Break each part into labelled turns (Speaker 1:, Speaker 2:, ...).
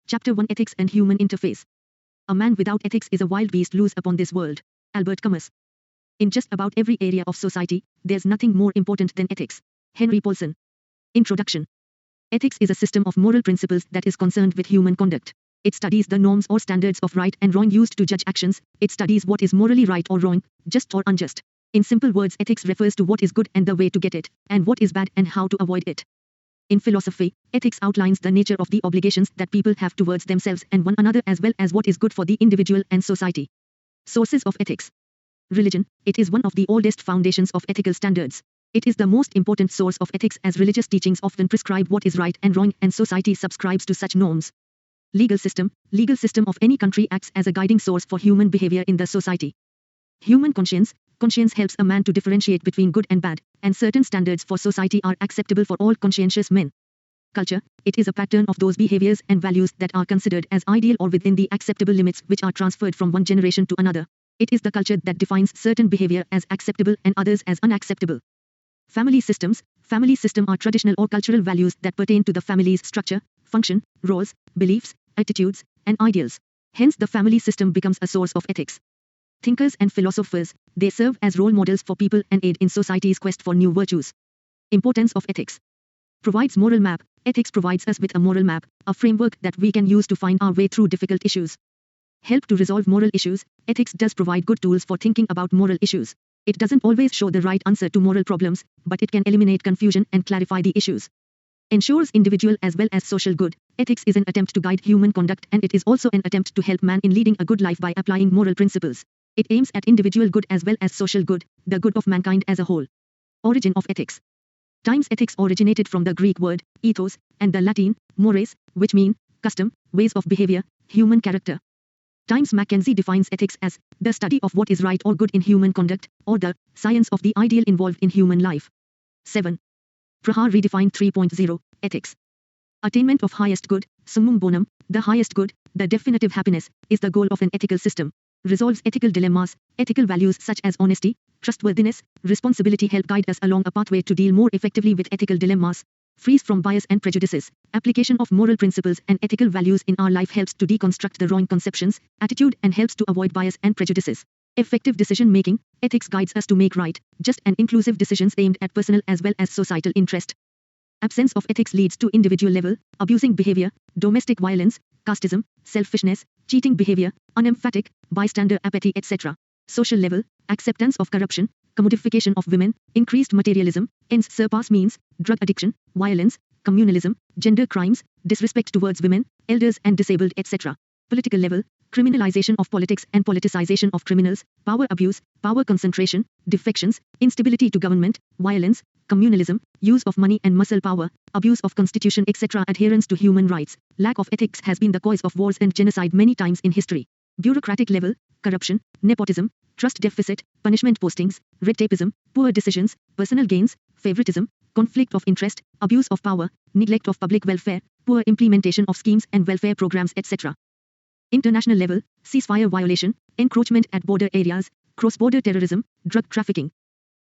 Speaker 1: Chapter 1 Ethics and Human Interface. A man without ethics is a wild beast loose upon this world. Albert Camus. In just about every area of society, there's nothing more important than ethics. Henry Paulson. Introduction. Ethics is a system of moral principles that is concerned with human conduct. It studies the norms or standards of right and wrong used to judge actions. It studies what is morally right or wrong, just or unjust. In simple words, ethics refers to what is good and the way to get it, and what is bad and how to avoid it. In philosophy, ethics outlines the nature of the obligations that people have towards themselves and one another as well as what is good for the individual and society. Sources of ethics. Religion. It is one of the oldest foundations of ethical standards. It is the most important source of ethics as religious teachings often prescribe what is right and wrong and society subscribes to such norms. Legal system. Legal system of any country acts as a guiding source for human behavior in the society. Human conscience. Conscience helps a man to differentiate between good and bad, and certain standards for society are acceptable for all conscientious men. Culture. It is a pattern of those behaviors and values that are considered as ideal or within the acceptable limits which are transferred from one generation to another. It is the culture that defines certain behavior as acceptable and others as unacceptable. Family systems. Family system are traditional or cultural values that pertain to the family's structure, function, roles, beliefs, attitudes, and ideals. Hence the family system becomes a source of ethics. Thinkers and philosophers, they serve as role models for people and aid in society's quest for new virtues. Importance of ethics. Provides moral map. Ethics provides us with a moral map, a framework that we can use to find our way through difficult issues. Help to resolve moral issues. Ethics does provide good tools for thinking about moral issues. It doesn't always show the right answer to moral problems, but it can eliminate confusion and clarify the issues. Ensures individual as well as social good. Ethics is an attempt to guide human conduct and it is also an attempt to help man in leading a good life by applying moral principles. It aims at individual good as well as social good, the good of mankind as a whole. Origin of ethics. Times ethics originated from the Greek word, ethos, and the Latin, mores, which mean, custom, ways of behavior, human character. Times Mackenzie defines ethics as, the study of what is right or good in human conduct, or the, science of the ideal involved in human life. 7. Prahaar redefined 3.0, ethics. Attainment of highest good, summum bonum, the highest good, the definitive happiness, is the goal of an ethical system. Resolves ethical dilemmas. Ethical values such as honesty, trustworthiness, responsibility help guide us along a pathway to deal more effectively with ethical dilemmas. Frees from bias and prejudices. Application of moral principles and ethical values in our life helps to deconstruct the wrong conceptions, attitude and helps to avoid bias and prejudices. Effective decision making. Ethics guides us to make right, just and inclusive decisions aimed at personal as well as societal interest. Absence of ethics leads to individual level, abusing behavior, domestic violence, casteism, selfishness, cheating behavior, unemphatic, bystander apathy etc. Social level, acceptance of corruption, commodification of women, increased materialism, ends surpass means, drug addiction, violence, communalism, gender crimes, disrespect towards women, elders and disabled etc. Political level, criminalization of politics and politicization of criminals, power abuse, power concentration, defections, instability to government, violence, communalism, use of money and muscle power, abuse of constitution etc. Adherence to human rights. Lack of ethics has been the cause of wars and genocide many times in history. Bureaucratic level, corruption, nepotism, trust deficit, punishment postings, red tapeism, poor decisions, personal gains, favoritism, conflict of interest, abuse of power, neglect of public welfare, poor implementation of schemes and welfare programs etc. International level, ceasefire violation, encroachment at border areas, cross-border terrorism, drug trafficking.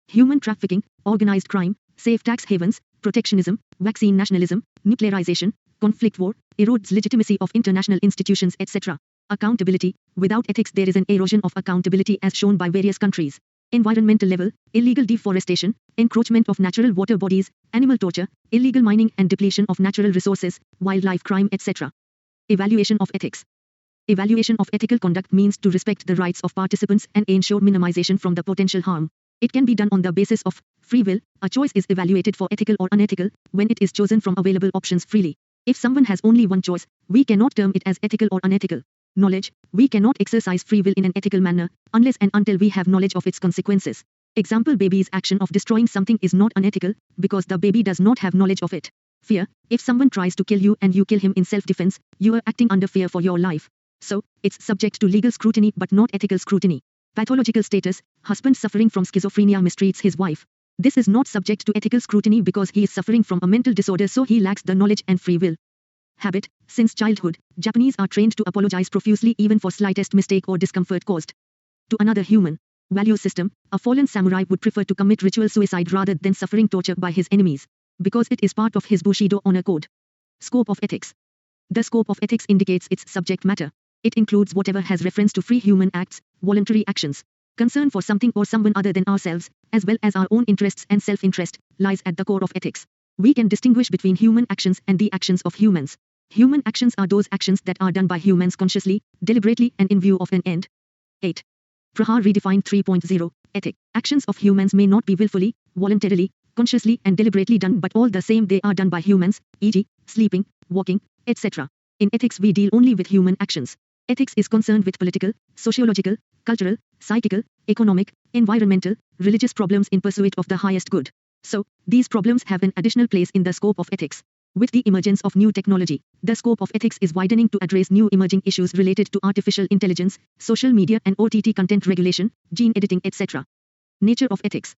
Speaker 1: Human trafficking, organized crime, safe tax havens, protectionism, vaccine nationalism, nuclearization, conflict war, erodes legitimacy of international institutions etc. Accountability. Without ethics there is an erosion of accountability as shown by various countries. Environmental level, illegal deforestation, encroachment of natural water bodies, animal torture, illegal mining and depletion of natural resources, wildlife crime etc. Evaluation of ethics. Evaluation of ethical conduct means to respect the rights of participants and ensure minimization from the potential harm. It can be done on the basis of free will. A choice is evaluated for ethical or unethical when it is chosen from available options freely. If someone has only one choice, we cannot term it as ethical or unethical. Knowledge. We cannot exercise free will in an ethical manner unless and until we have knowledge of its consequences. Example, baby's action of destroying something is not unethical because the baby does not have knowledge of it. Fear. If someone tries to kill you and you kill him in self-defense, you are acting under fear for your life. So, it's subject to legal scrutiny but not ethical scrutiny. Pathological status. Husband suffering from schizophrenia mistreats his wife. This is not subject to ethical scrutiny because he is suffering from a mental disorder so he lacks the knowledge and free will. Habit. Since childhood, Japanese are trained to apologize profusely even for slightest mistake or discomfort caused to another human. Value system. A fallen samurai would prefer to commit ritual suicide rather than suffering torture by his enemies, because it is part of his Bushido honor code. Scope of ethics. The scope of ethics indicates its subject matter. It includes whatever has reference to free human acts, voluntary actions, concern for something or someone other than ourselves, as well as our own interests and self-interest, lies at the core of ethics. We can distinguish between human actions and the actions of humans. Human actions are those actions that are done by humans consciously, deliberately, and in view of an end. 8. Prahaar redefined 3.0. Ethic. Actions of humans may not be willfully, voluntarily, consciously and deliberately done, but all the same they are done by humans, e.g., sleeping, walking, etc. In ethics we deal only with human actions. Ethics is concerned with political, sociological, cultural, psychical, economic, environmental, religious problems in pursuit of the highest good. So, these problems have an additional place in the scope of ethics. With the emergence of new technology, the scope of ethics is widening to address new emerging issues related to artificial intelligence, social media and OTT content regulation, gene editing, etc. Nature of ethics.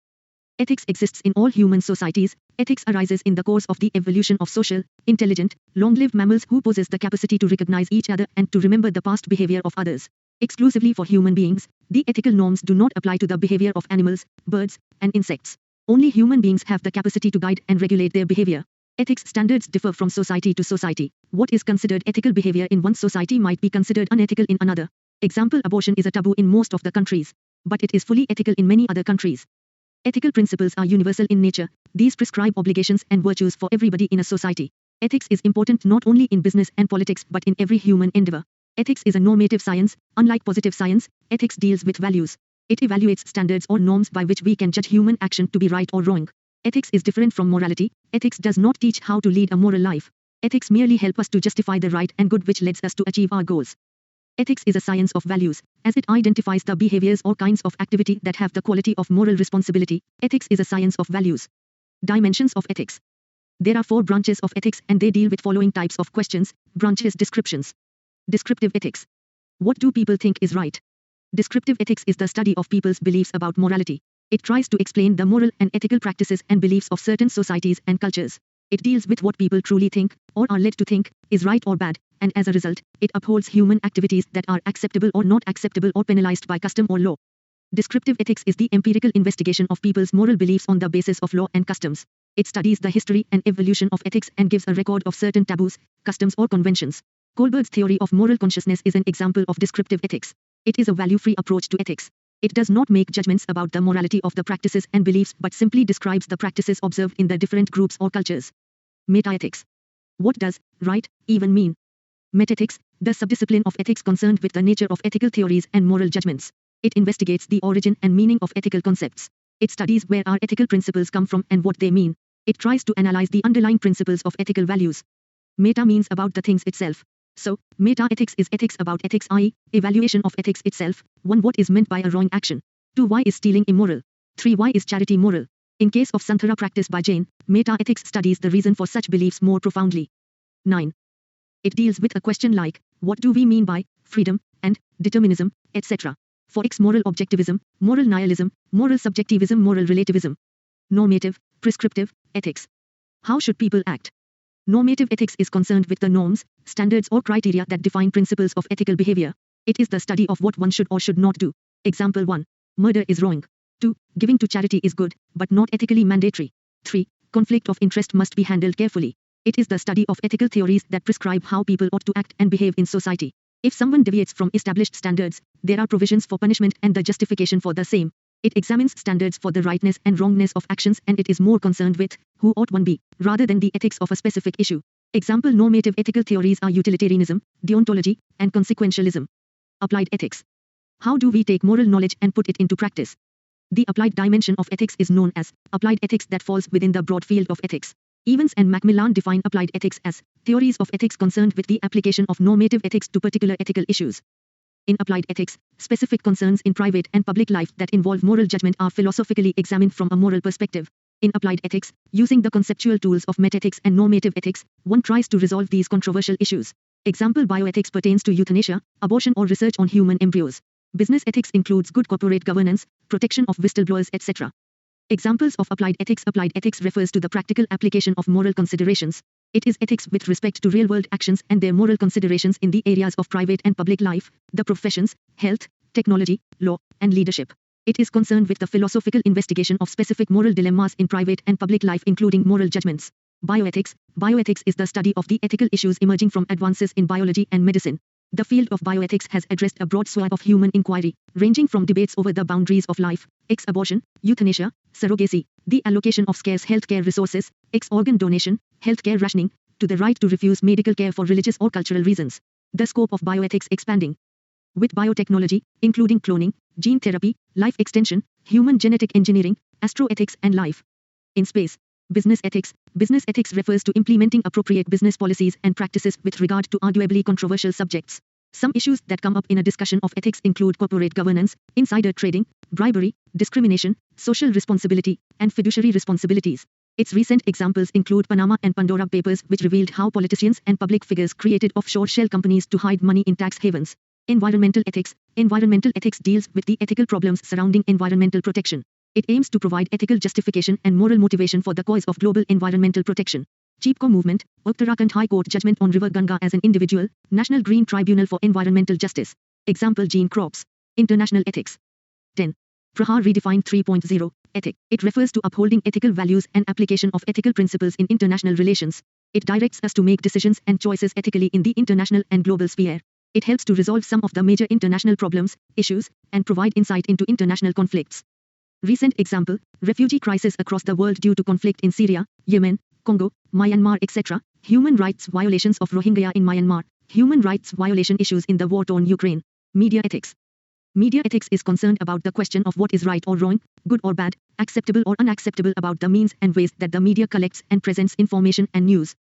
Speaker 1: Ethics exists in all human societies. Ethics arises in the course of the evolution of social, intelligent, long-lived mammals who possess the capacity to recognize each other and to remember the past behavior of others. Exclusively for human beings, the ethical norms do not apply to the behavior of animals, birds, and insects. Only human beings have the capacity to guide and regulate their behavior. Ethics standards differ from society to society. What is considered ethical behavior in one society might be considered unethical in another. Example: abortion is a taboo in most of the countries, but it is fully ethical in many other countries. Ethical principles are universal in nature. These prescribe obligations and virtues for everybody in a society. Ethics is important not only in business and politics but in every human endeavor. Ethics is a normative science. Unlike positive science, ethics deals with values. It evaluates standards or norms by which we can judge human action to be right or wrong. Ethics is different from morality. Ethics does not teach how to lead a moral life. Ethics merely help us to justify the right and good which leads us to achieve our goals. Ethics is a science of values, as it identifies the behaviors or kinds of activity that have the quality of moral responsibility. Ethics is a science of values. Dimensions of ethics. There are 4 branches of ethics and they deal with following types of questions. Branches: descriptions. Descriptive ethics. What do people think is right? Descriptive ethics is the study of people's beliefs about morality. It tries to explain the moral and ethical practices and beliefs of certain societies and cultures. It deals with what people truly think, or are led to think, is right or bad, and as a result, it upholds human activities that are acceptable or not acceptable or penalized by custom or law. Descriptive ethics is the empirical investigation of people's moral beliefs on the basis of law and customs. It studies the history and evolution of ethics and gives a record of certain taboos, customs or conventions. Kohlberg's theory of moral consciousness is an example of descriptive ethics. It is a value-free approach to ethics. It does not make judgments about the morality of the practices and beliefs but simply describes the practices observed in the different groups or cultures. Metaethics. What does right even mean? Metaethics, the subdiscipline of ethics concerned with the nature of ethical theories and moral judgments. It investigates the origin and meaning of ethical concepts. It studies where our ethical principles come from and what they mean. It tries to analyze the underlying principles of ethical values. Meta means about the things itself. So, meta-ethics is ethics about ethics, i.e., evaluation of ethics itself. 1. What is meant by a wrong action? 2. Why is stealing immoral? 3. Why is charity moral? In case of Santhara practice by Jain, meta-ethics studies the reason for such beliefs more profoundly. 9. It deals with a question like, what do we mean by freedom and determinism, etc. For X, moral objectivism, moral nihilism, moral subjectivism, moral relativism. Normative, prescriptive, ethics. How should people act? Normative ethics is concerned with the norms, standards or criteria that define principles of ethical behavior. It is the study of what one should or should not do. Example 1. Murder is wrong. 2. Giving to charity is good, but not ethically mandatory. 3. Conflict of interest must be handled carefully. It is the study of ethical theories that prescribe how people ought to act and behave in society. If someone deviates from established standards, there are provisions for punishment and the justification for the same. It examines standards for the rightness and wrongness of actions and it is more concerned with who ought one be, rather than the ethics of a specific issue. Example: normative ethical theories are utilitarianism, deontology, and consequentialism. Applied ethics. How do we take moral knowledge and put it into practice? The applied dimension of ethics is known as applied ethics that falls within the broad field of ethics. Evans and Macmillan define applied ethics as theories of ethics concerned with the application of normative ethics to particular ethical issues. In applied ethics, specific concerns in private and public life that involve moral judgment are philosophically examined from a moral perspective. In applied ethics, using the conceptual tools of metaethics and normative ethics, one tries to resolve these controversial issues. Example: bioethics pertains to euthanasia, abortion or research on human embryos. Business ethics includes good corporate governance, protection of whistleblowers, etc. Examples of applied ethics. Applied ethics refers to the practical application of moral considerations. It is ethics with respect to real-world actions and their moral considerations in the areas of private and public life, the professions, health, technology, law, and leadership. It is concerned with the philosophical investigation of specific moral dilemmas in private and public life including moral judgments. Bioethics. Bioethics is the study of the ethical issues emerging from advances in biology and medicine. The field of bioethics has addressed a broad swath of human inquiry, ranging from debates over the boundaries of life, ex-abortion, euthanasia, surrogacy, the allocation of scarce healthcare resources, ex-organ donation, healthcare rationing, to the right to refuse medical care for religious or cultural reasons. The scope of bioethics expanding. With biotechnology, including cloning, gene therapy, life extension, human genetic engineering, astroethics and life in space. Business ethics. Business ethics refers to implementing appropriate business policies and practices with regard to arguably controversial subjects. Some issues that come up in a discussion of ethics include corporate governance, insider trading, bribery, discrimination, social responsibility, and fiduciary responsibilities. Its recent examples include Panama and Pandora Papers, which revealed how politicians and public figures created offshore shell companies to hide money in tax havens. Environmental ethics. Environmental ethics deals with the ethical problems surrounding environmental protection. It aims to provide ethical justification and moral motivation for the cause of global environmental protection. Cheapko movement. Uttarakhand High Court judgment on River Ganga as an individual. National Green Tribunal for Environmental Justice. Example gene crops. International ethics. 10. Prahaar redefined 3.0. Ethic. It refers to upholding ethical values and application of ethical principles in international relations. It directs us to make decisions and choices ethically in the international and global sphere. It helps to resolve some of the major international problems, issues, and provide insight into international conflicts. Recent example, refugee crisis across the world due to conflict in Syria, Yemen, Congo, Myanmar etc. Human rights violations of Rohingya in Myanmar. Human rights violation issues in the war-torn Ukraine. Media ethics. Media ethics is concerned about the question of what is right or wrong, good or bad, acceptable or unacceptable about the means and ways that the media collects and presents information and news.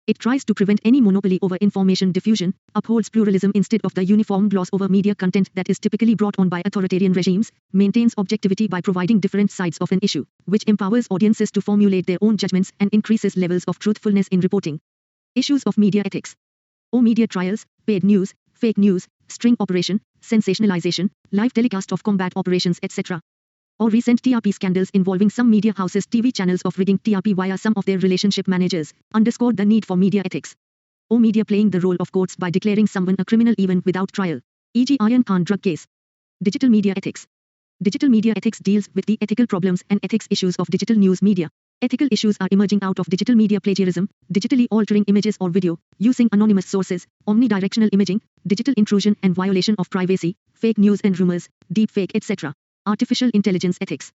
Speaker 1: It tries to prevent any monopoly over information diffusion, upholds pluralism instead of the uniform gloss over media content that is typically brought on by authoritarian regimes, maintains objectivity by providing different sides of an issue, which empowers audiences to formulate their own judgments and increases levels of truthfulness in reporting. Issues of media ethics. Media trials, paid news, fake news, string operation, sensationalization, live telecast of combat operations etc. Or recent TRP scandals involving some media houses' TV channels of rigging TRP via some of their relationship managers, underscored the need for media ethics. Media playing the role of courts by declaring someone a criminal even without trial. E.g. Iron Khan drug case. Digital media ethics. Digital media ethics deals with the ethical problems and ethics issues of digital news media. Ethical issues are emerging out of digital media plagiarism, digitally altering images or video, using anonymous sources, omnidirectional imaging, digital intrusion and violation of privacy, fake news and rumors, deepfake etc. Artificial intelligence ethics.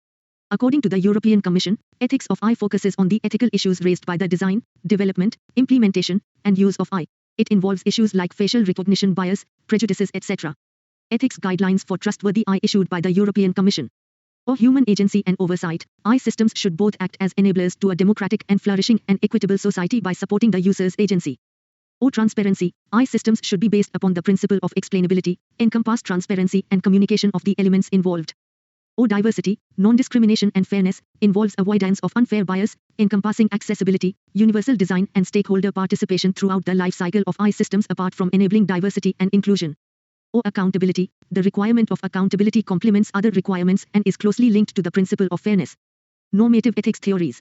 Speaker 1: According to the European Commission, ethics of AI focuses on the ethical issues raised by the design, development, implementation, and use of AI. It involves issues like facial recognition bias, prejudices etc. Ethics guidelines for trustworthy AI issued by the European Commission. Human agency and oversight. AI systems should both act as enablers to a democratic and flourishing and equitable society by supporting the user's agency. Transparency. AI systems should be based upon the principle of explainability, encompass transparency and communication of the elements involved. Diversity, non-discrimination and fairness, involves avoidance of unfair bias, encompassing accessibility, universal design and stakeholder participation throughout the life cycle of AI systems apart from enabling diversity and inclusion. Accountability, the requirement of accountability complements other requirements and is closely linked to the principle of fairness. Normative ethics theories.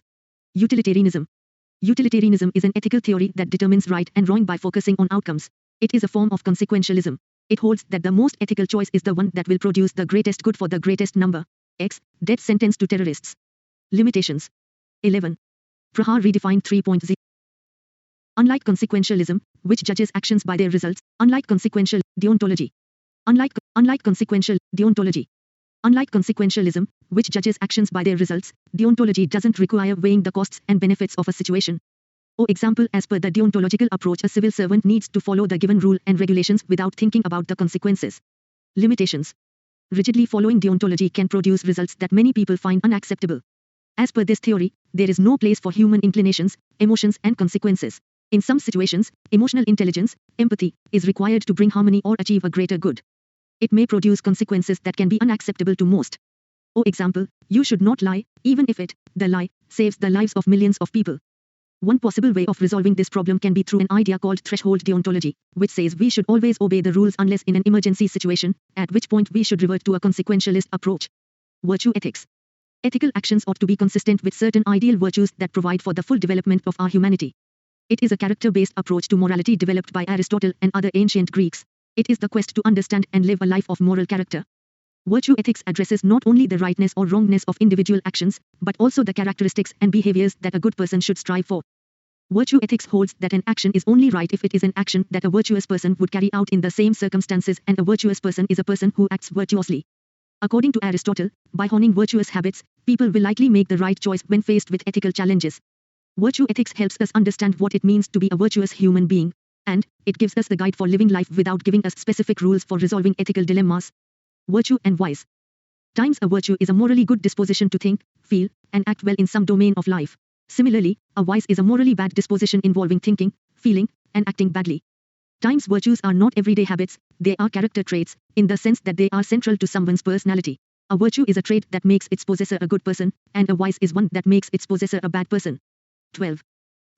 Speaker 1: Utilitarianism. Utilitarianism is an ethical theory that determines right and wrong by focusing on outcomes. It is a form of consequentialism. It holds that the most ethical choice is the one that will produce the greatest good for the greatest number. X. Death sentence to terrorists. Limitations. 11. Prahaar redefined 3.0. Unlike consequentialism, which judges actions by their results, unlike consequential deontology. Unlike consequential deontology. Unlike consequentialism, which judges actions by their results, deontology doesn't require weighing the costs and benefits of a situation. Example, as per the deontological approach, a civil servant needs to follow the given rule and regulations without thinking about the consequences. Limitations. Rigidly following deontology can produce results that many people find unacceptable. As per this theory, there is no place for human inclinations, emotions and consequences. In some situations, emotional intelligence, empathy, is required to bring harmony or achieve a greater good. It may produce consequences that can be unacceptable to most. Example, you should not lie, even if the lie, saves the lives of millions of people. One possible way of resolving this problem can be through an idea called threshold deontology, which says we should always obey the rules unless in an emergency situation, at which point we should revert to a consequentialist approach. Virtue ethics. Ethical actions ought to be consistent with certain ideal virtues that provide for the full development of our humanity. It is a character-based approach to morality developed by Aristotle and other ancient Greeks. It is the quest to understand and live a life of moral character. Virtue ethics addresses not only the rightness or wrongness of individual actions, but also the characteristics and behaviors that a good person should strive for. Virtue ethics holds that an action is only right if it is an action that a virtuous person would carry out in the same circumstances, and a virtuous person is a person who acts virtuously. According to Aristotle, by honing virtuous habits, people will likely make the right choice when faced with ethical challenges. Virtue ethics helps us understand what it means to be a virtuous human being, and it gives us the guide for living life without giving us specific rules for resolving ethical dilemmas. Virtue and vice. Times a virtue is a morally good disposition to think, feel, and act well in some domain of life. Similarly, a vice is a morally bad disposition involving thinking, feeling, and acting badly. Times virtues are not everyday habits, they are character traits, in the sense that they are central to someone's personality. A virtue is a trait that makes its possessor a good person, and a vice is one that makes its possessor a bad person. 12.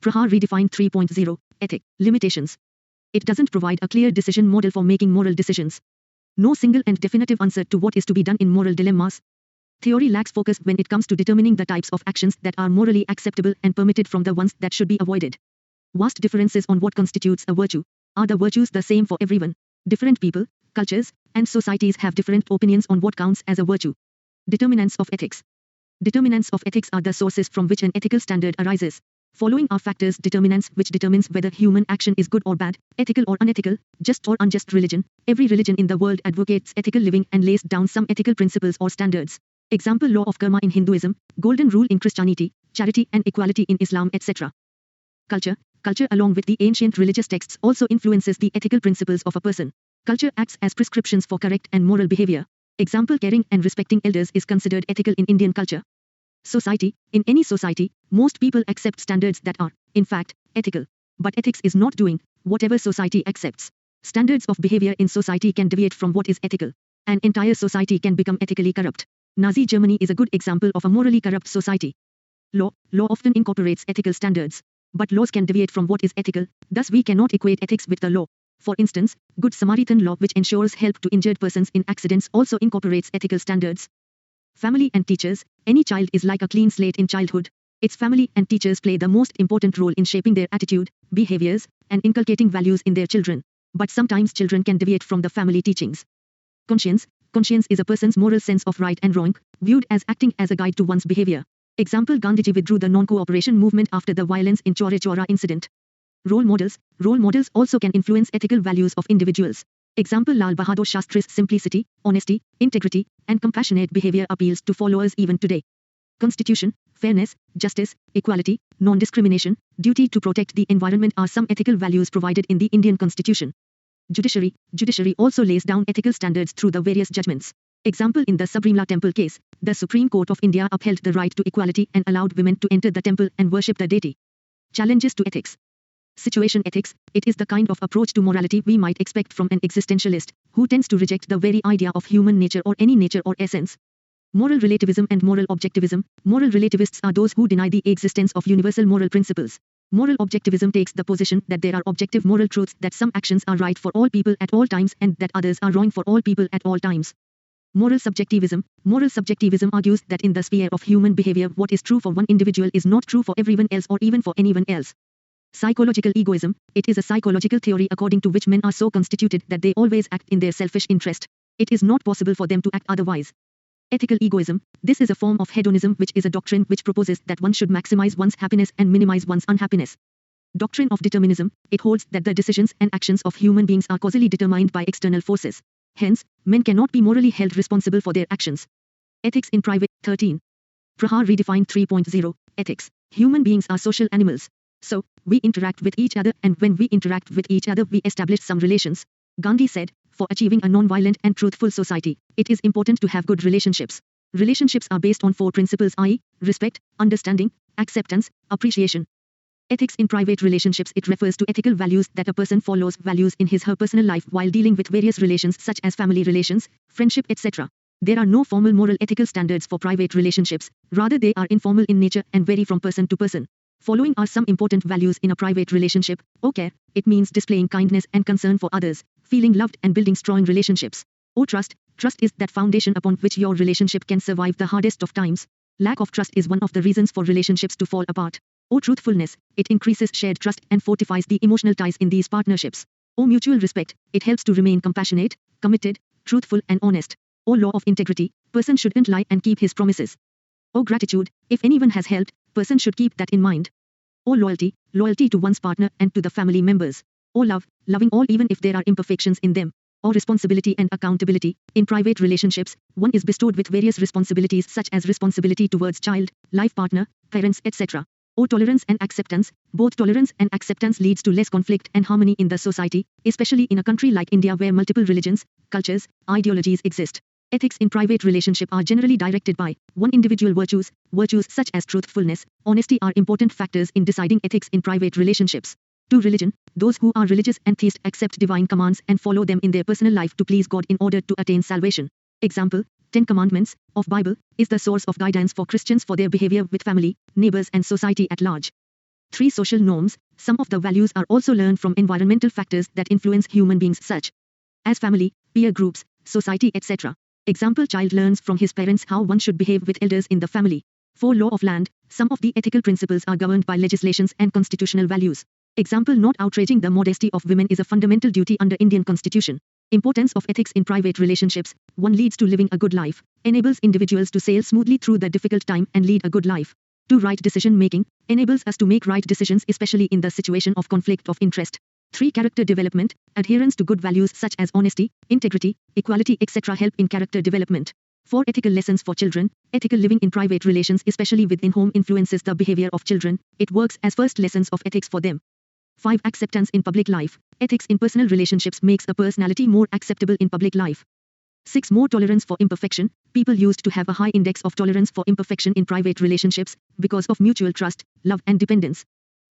Speaker 1: Prahaar redefined 3.0, ethic, limitations. It doesn't provide a clear decision model for making moral decisions. No single and definitive answer to what is to be done in moral dilemmas. Theory lacks focus when it comes to determining the types of actions that are morally acceptable and permitted from the ones that should be avoided. Vast differences on what constitutes a virtue. Are the virtues the same for everyone? Different people, cultures, and societies have different opinions on what counts as a virtue. Determinants of ethics. Determinants of ethics are the sources from which an ethical standard arises. Following are factors determinants which determines whether human action is good or bad, ethical or unethical, just or unjust. Religion. Every religion in the world advocates ethical living and lays down some ethical principles or standards. Example: law of karma in Hinduism, golden rule in Christianity, charity and equality in Islam, etc. Culture. Culture along with the ancient religious texts also influences the ethical principles of a person. Culture acts as prescriptions for correct and moral behavior. Example: caring and respecting elders is considered ethical in Indian culture. Society. In any society, most people accept standards that are, in fact, ethical. But ethics is not doing whatever society accepts. Standards of behavior in society can deviate from what is ethical. An entire society can become ethically corrupt. Nazi Germany is a good example of a morally corrupt society. Law often incorporates ethical standards. But laws can deviate from what is ethical, thus we cannot equate ethics with the law. For instance, Good Samaritan law, which ensures help to injured persons in accidents, also incorporates ethical standards. Family and teachers. Any child is like a clean slate in childhood. Its family and teachers play the most important role in shaping their attitude, behaviors, and inculcating values in their children. But sometimes children can deviate from the family teachings. Conscience. Conscience is a person's moral sense of right and wrong, viewed as acting as a guide to one's behavior. Example: Gandhiji withdrew the non-cooperation movement after the violence in Chaure Chaura incident. Role models. Role models also can influence ethical values of individuals. Example: Lal Bahadur Shastri's simplicity, honesty, integrity, and compassionate behavior appeals to followers even today. Constitution. Fairness, justice, equality, non-discrimination, duty to protect the environment are some ethical values provided in the Indian Constitution. Judiciary. Judiciary also lays down ethical standards through the various judgments. Example: in the Sabrimala temple case, the Supreme Court of India upheld the right to equality and allowed women to enter the temple and worship the deity. Challenges to ethics. Situation ethics. It is the kind of approach to morality we might expect from an existentialist, who tends to reject the very idea of human nature or any nature or essence. Moral relativism and moral objectivism. Moral relativists are those who deny the existence of universal moral principles. Moral objectivism takes the position that there are objective moral truths, that some actions are right for all people at all times and that others are wrong for all people at all times. Moral subjectivism. Moral subjectivism argues that in the sphere of human behavior, what is true for one individual is not true for everyone else or even for anyone else. Psychological egoism. It is a psychological theory according to which men are so constituted that they always act in their selfish interest. It is not possible for them to act otherwise. Ethical egoism. This is a form of hedonism, which is a doctrine which proposes that one should maximize one's happiness and minimize one's unhappiness. Doctrine of determinism. It holds that the decisions and actions of human beings are causally determined by external forces. Hence, men cannot be morally held responsible for their actions. Ethics in private. 13. Prahaar redefined 3.0, ethics. Human beings are social animals. So, we interact with each other, and when we interact with each other we establish some relations. Gandhi said, for achieving a non-violent and truthful society, it is important to have good relationships. Relationships are based on 4 principles, i.e., respect, understanding, acceptance, appreciation. Ethics in private relationships. It refers to ethical values that a person follows, values in his/her personal life while dealing with various relations such as family relations, friendship, etc. There are no formal moral ethical standards for private relationships, rather they are informal in nature and vary from person to person. Following are some important values in a private relationship. Care. It means displaying kindness and concern for others, feeling loved and building strong relationships. Trust. Trust is that foundation upon which your relationship can survive the hardest of times. Lack of trust is one of the reasons for relationships to fall apart. Truthfulness. It increases shared trust and fortifies the emotional ties in these partnerships. Mutual respect. It helps to remain compassionate, committed, truthful and honest. Law of integrity. Person shouldn't lie and keep his promises. Gratitude. If anyone has helped, person should keep that in mind. O loyalty, loyalty to one's partner and to the family members. O love, loving all even if there are imperfections in them. Or responsibility and accountability. In private relationships, one is bestowed with various responsibilities such as responsibility towards child, life partner, parents, etc. Or tolerance and acceptance. Both tolerance and acceptance leads to less conflict and harmony in the society, especially in a country like India where multiple religions, cultures, ideologies exist. Ethics in private relationship are generally directed by 1. Individual virtues. Virtues such as truthfulness, honesty are important factors in deciding ethics in private relationships. 2. Religion. Those who are religious and theists accept divine commands and follow them in their personal life to please God in order to attain salvation. Example, 10 Commandments of Bible is the source of guidance for Christians for their behavior with family, neighbors and society at large. 3. Social norms. Some of the values are also learned from environmental factors that influence human beings such as family, peer groups, society etc. Example, child learns from his parents how one should behave with elders in the family. 4. Law of land. Some of the ethical principles are governed by legislations and constitutional values. Example, not outraging the modesty of women is a fundamental duty under Indian Constitution. Importance of ethics in private relationships. 1. Leads to living a good life, enables individuals to sail smoothly through the difficult time and lead a good life. 2. Right decision making, enables us to make right decisions especially in the situation of conflict of interest. 3. Character development, adherence to good values such as honesty, integrity, equality etc. help in character development. 4. Ethical lessons for children. Ethical living in private relations especially within home influences the behavior of children. It works as first lessons of ethics for them. 5. Acceptance in public life. Ethics in personal relationships makes a personality more acceptable in public life. 6. More tolerance for imperfection. People used to have a high index of tolerance for imperfection in private relationships because of mutual trust, love and dependence.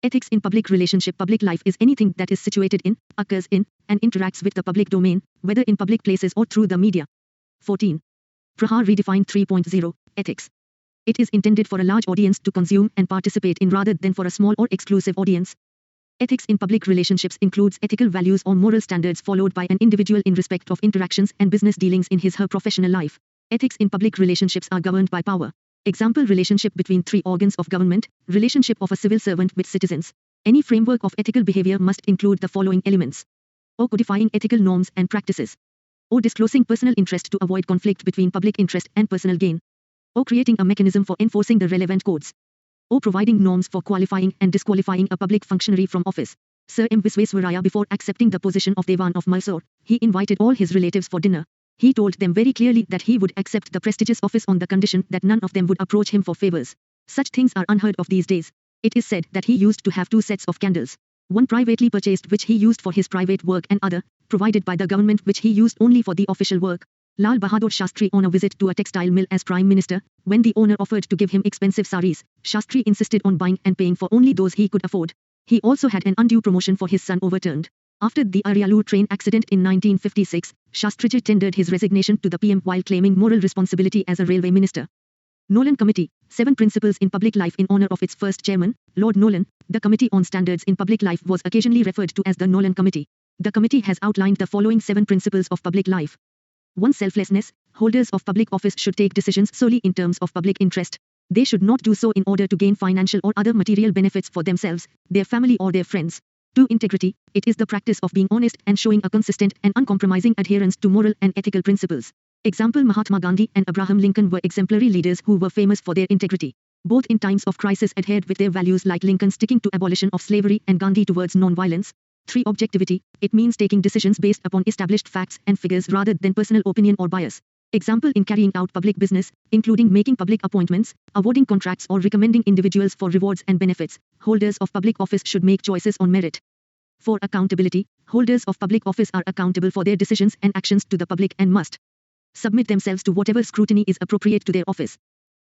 Speaker 1: Ethics in public relationship. Public life is anything that is situated in, occurs in, and interacts with the public domain, whether in public places or through the media. 14. Prahaar redefined 3.0. Ethics. It is intended for a large audience to consume and participate in rather than for a small or exclusive audience. Ethics in public relationships includes ethical values or moral standards followed by an individual in respect of interactions and business dealings in his/her professional life. Ethics in public relationships are governed by power. Example, relationship between 3 organs of government, relationship of a civil servant with citizens. Any framework of ethical behavior must include the following elements. O. Codifying ethical norms and practices. O. Disclosing personal interest to avoid conflict between public interest and personal gain. O. Creating a mechanism for enforcing the relevant codes. O. Providing norms for qualifying and disqualifying a public functionary from office. Sir M. Visvesvaraya, before accepting the position of Dewan of Mysore, he invited all his relatives for dinner. He told them very clearly that he would accept the prestigious office on the condition that none of them would approach him for favors. Such things are unheard of these days. It is said that he used to have 2 sets of candles. One privately purchased which he used for his private work and other, provided by the government which he used only for the official work. Lal Bahadur Shastri on a visit to a textile mill as Prime Minister, when the owner offered to give him expensive saris, Shastri insisted on buying and paying for only those he could afford. He also had an undue promotion for his son overturned. After the Arialur train accident in 1956, Shastriji tendered his resignation to the PM while claiming moral responsibility as a railway minister. Nolan Committee, 7 Principles in Public Life in honor of its first chairman, Lord Nolan. The Committee on Standards in Public Life was occasionally referred to as the Nolan Committee. The committee has outlined the following 7 principles of public life. 1. Selflessness. Holders of public office should take decisions solely in terms of public interest. They should not do so in order to gain financial or other material benefits for themselves, their family or their friends. 2. Integrity. It is the practice of being honest and showing a consistent and uncompromising adherence to moral and ethical principles. Example, Mahatma Gandhi and Abraham Lincoln were exemplary leaders who were famous for their integrity. Both in times of crisis adhered with their values, like Lincoln sticking to abolition of slavery and Gandhi towards non-violence. 3. Objectivity. It means taking decisions based upon established facts and figures rather than personal opinion or bias. Example, in carrying out public business, including making public appointments, awarding contracts or recommending individuals for rewards and benefits, holders of public office should make choices on merit. 4. Accountability. Holders of public office are accountable for their decisions and actions to the public and must submit themselves to whatever scrutiny is appropriate to their office.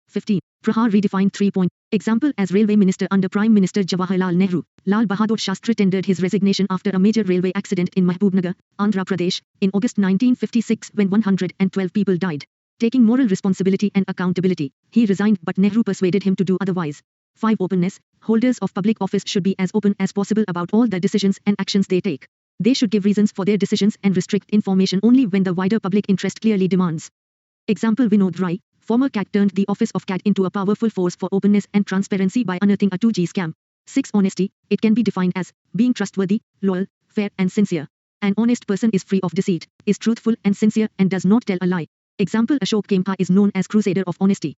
Speaker 1: 15. Prahaar redefined 3. Example, as railway minister under Prime Minister Jawaharlal Nehru, Lal Bahadur Shastri tendered his resignation after a major railway accident in Mahbubnagar, Andhra Pradesh, in August 1956 when 112 people died. Taking moral responsibility and accountability, he resigned, but Nehru persuaded him to do otherwise. 5. Openness. Holders of public office should be as open as possible about all the decisions and actions they take. They should give reasons for their decisions and restrict information only when the wider public interest clearly demands. Example, Vinod Rai, former CAT, turned the office of CAT into a powerful force for openness and transparency by unearthing a 2G scam. 6. Honesty. It can be defined as being trustworthy, loyal, fair and sincere. An honest person is free of deceit, is truthful and sincere and does not tell a lie. Example, Ashok Kempa is known as crusader of honesty.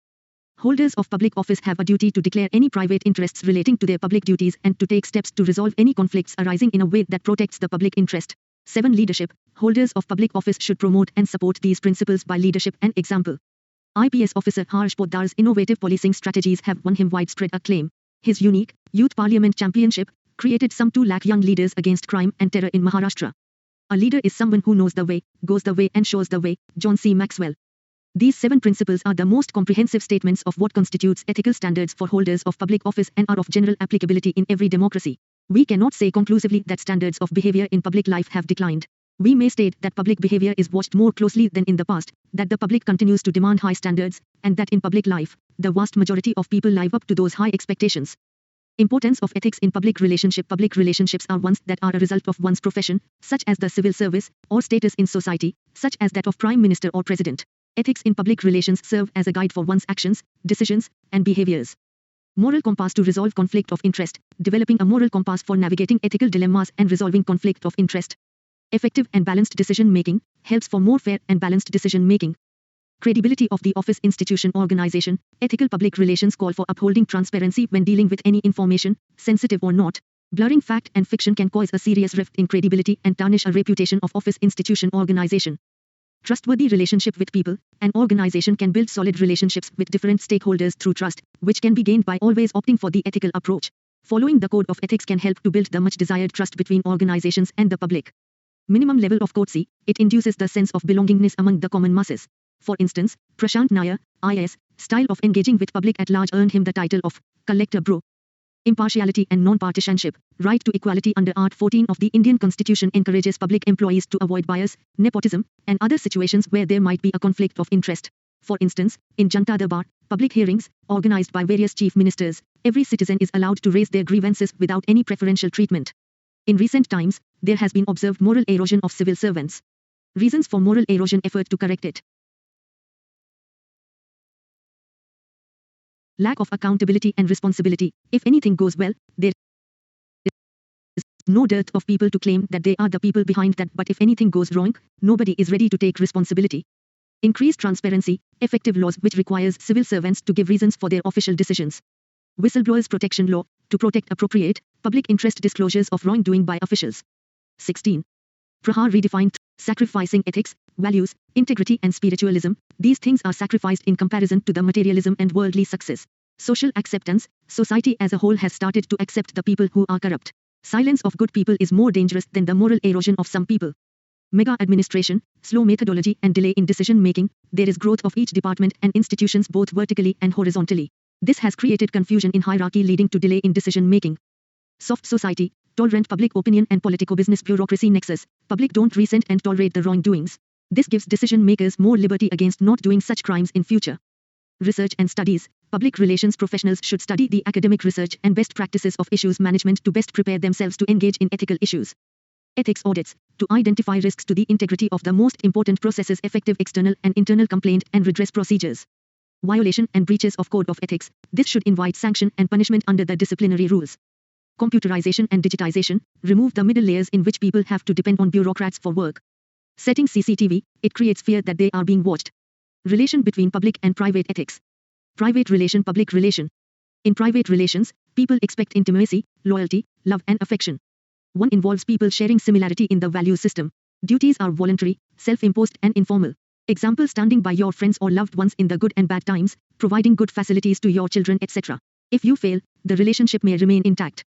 Speaker 1: Holders of public office have a duty to declare any private interests relating to their public duties and to take steps to resolve any conflicts arising in a way that protects the public interest. 7. Leadership. Holders of public office should promote and support these principles by leadership and example. IPS officer Harsh Poddar's innovative policing strategies have won him widespread acclaim. His unique Youth Parliament Championship created some 2 lakh young leaders against crime and terror in Maharashtra. A leader is someone who knows the way, goes the way and shows the way. John C. Maxwell. These 7 principles are the most comprehensive statements of what constitutes ethical standards for holders of public office and are of general applicability in every democracy. We cannot say conclusively that standards of behavior in public life have declined. We may state that public behavior is watched more closely than in the past, that the public continues to demand high standards, and that in public life, the vast majority of people live up to those high expectations. Importance of ethics in public relationship. Public relationships are ones that are a result of one's profession, such as the civil service, or status in society, such as that of prime minister or president. Ethics in public relations serve as a guide for one's actions, decisions, and behaviors. Moral compass to resolve conflict of interest. Developing a moral compass for navigating ethical dilemmas and resolving conflict of interest. Effective and balanced decision making helps for more fair and balanced decision making. Credibility of the office, institution, organization. Ethical public relations call for upholding transparency when dealing with any information, sensitive or not. Blurring fact and fiction can cause a serious rift in credibility and tarnish a reputation of office, institution, organization. Trustworthy relationship with people. An organization can build solid relationships with different stakeholders through trust, which can be gained by always opting for the ethical approach. Following the code of ethics can help to build the much desired trust between organizations and the public. Minimum level of courtesy. It induces the sense of belongingness among the common masses. For instance, Prashant Nair, IAS, style of engaging with public at large earned him the title of Collector Bro. Impartiality and non-partisanship. Right to equality under Art 14 of the Indian Constitution encourages public employees to avoid bias, nepotism, and other situations where there might be a conflict of interest. For instance, in Janta Darbar, public hearings, organized by various chief ministers, every citizen is allowed to raise their grievances without any preferential treatment. In recent times, there has been observed moral erosion of civil servants. Reasons for moral erosion. Effort to correct it. Lack of accountability and responsibility. If anything goes well, there is no dearth of people to claim that they are the people behind that, but if anything goes wrong, nobody is ready to take responsibility. Increased transparency. Effective laws which requires civil servants to give reasons for their official decisions. Whistleblowers protection law, to protect appropriate, public interest disclosures of wrongdoing by officials. 16. Prahaar redefined. Sacrificing ethics, values, integrity and spiritualism. These things are sacrificed in comparison to the materialism and worldly success. Social acceptance. Society as a whole has started to accept the people who are corrupt. Silence of good people is more dangerous than the moral erosion of some people. Mega administration, slow methodology and delay in decision making. There is growth of each department and institutions both vertically and horizontally. This has created confusion in hierarchy leading to delay in decision making. Soft society, tolerant public opinion and politico-business bureaucracy nexus. Public don't resent and tolerate the wrongdoings. This gives decision makers more liberty against not doing such crimes in future. Research and studies. Public relations professionals should study the academic research and best practices of issues management to best prepare themselves to engage in ethical issues. Ethics audits. To identify risks to the integrity of the most important processes. Effective external and internal complaint and redress procedures. Violation and breaches of code of ethics. This should invite sanction and punishment under the disciplinary rules. Computerization and digitization. Remove the middle layers in which people have to depend on bureaucrats for work. Setting CCTV. It creates fear that they are being watched. Relation between public and private ethics. Private relation, public relation. In private relations, people expect intimacy, loyalty, love and affection. One involves people sharing similarity in the value system. Duties are voluntary, self-imposed and informal. Example: standing by your friends or loved ones in the good and bad times, providing good facilities to your children, etc. If you fail, the relationship may remain intact.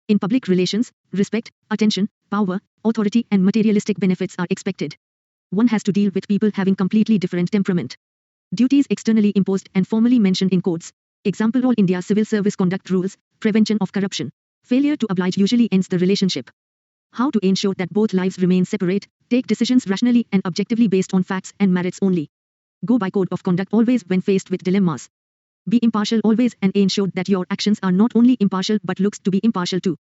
Speaker 1: In public relations, respect, attention, power, authority and materialistic benefits are expected. One has to deal with people having completely different temperament. Duties externally imposed and formally mentioned in codes. Example: All India Civil Service Conduct Rules, prevention of corruption. Failure to oblige usually ends the relationship. How to ensure that both lives remain separate? Take decisions rationally and objectively based on facts and merits only. Go by code of conduct always when faced with dilemmas. Be impartial always and ensure that your actions are not only impartial but looks to be impartial too.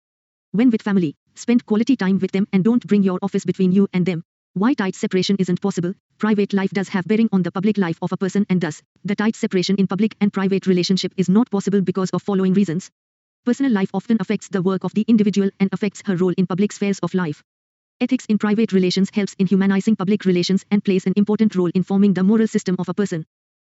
Speaker 1: When with family, spend quality time with them and don't bring your office between you and them. Why tight separation isn't possible? Private life does have bearing on the public life of a person, and thus, the tight separation in public and private relationship is not possible because of following reasons. Personal life often affects the work of the individual and affects her role in public spheres of life. Ethics in private relations helps in humanizing public relations and plays an important role in forming the moral system of a person.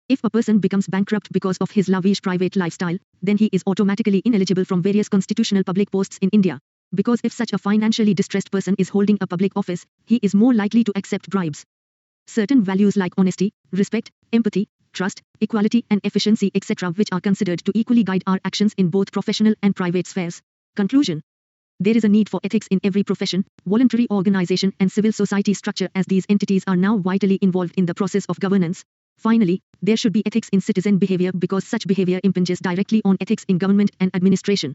Speaker 1: If a person becomes bankrupt because of his lavish private lifestyle, then he is automatically ineligible from various constitutional public posts in India. Because if such a financially distressed person is holding a public office, he is more likely to accept bribes. Certain values like honesty, respect, empathy, trust, equality and efficiency etc. which are considered to equally guide our actions in both professional and private spheres. Conclusion. There is a need for ethics in every profession, voluntary organization and civil society structure as these entities are now vitally involved in the process of governance. Finally, there should be ethics in citizen behavior because such behavior impinges directly on ethics in government and administration.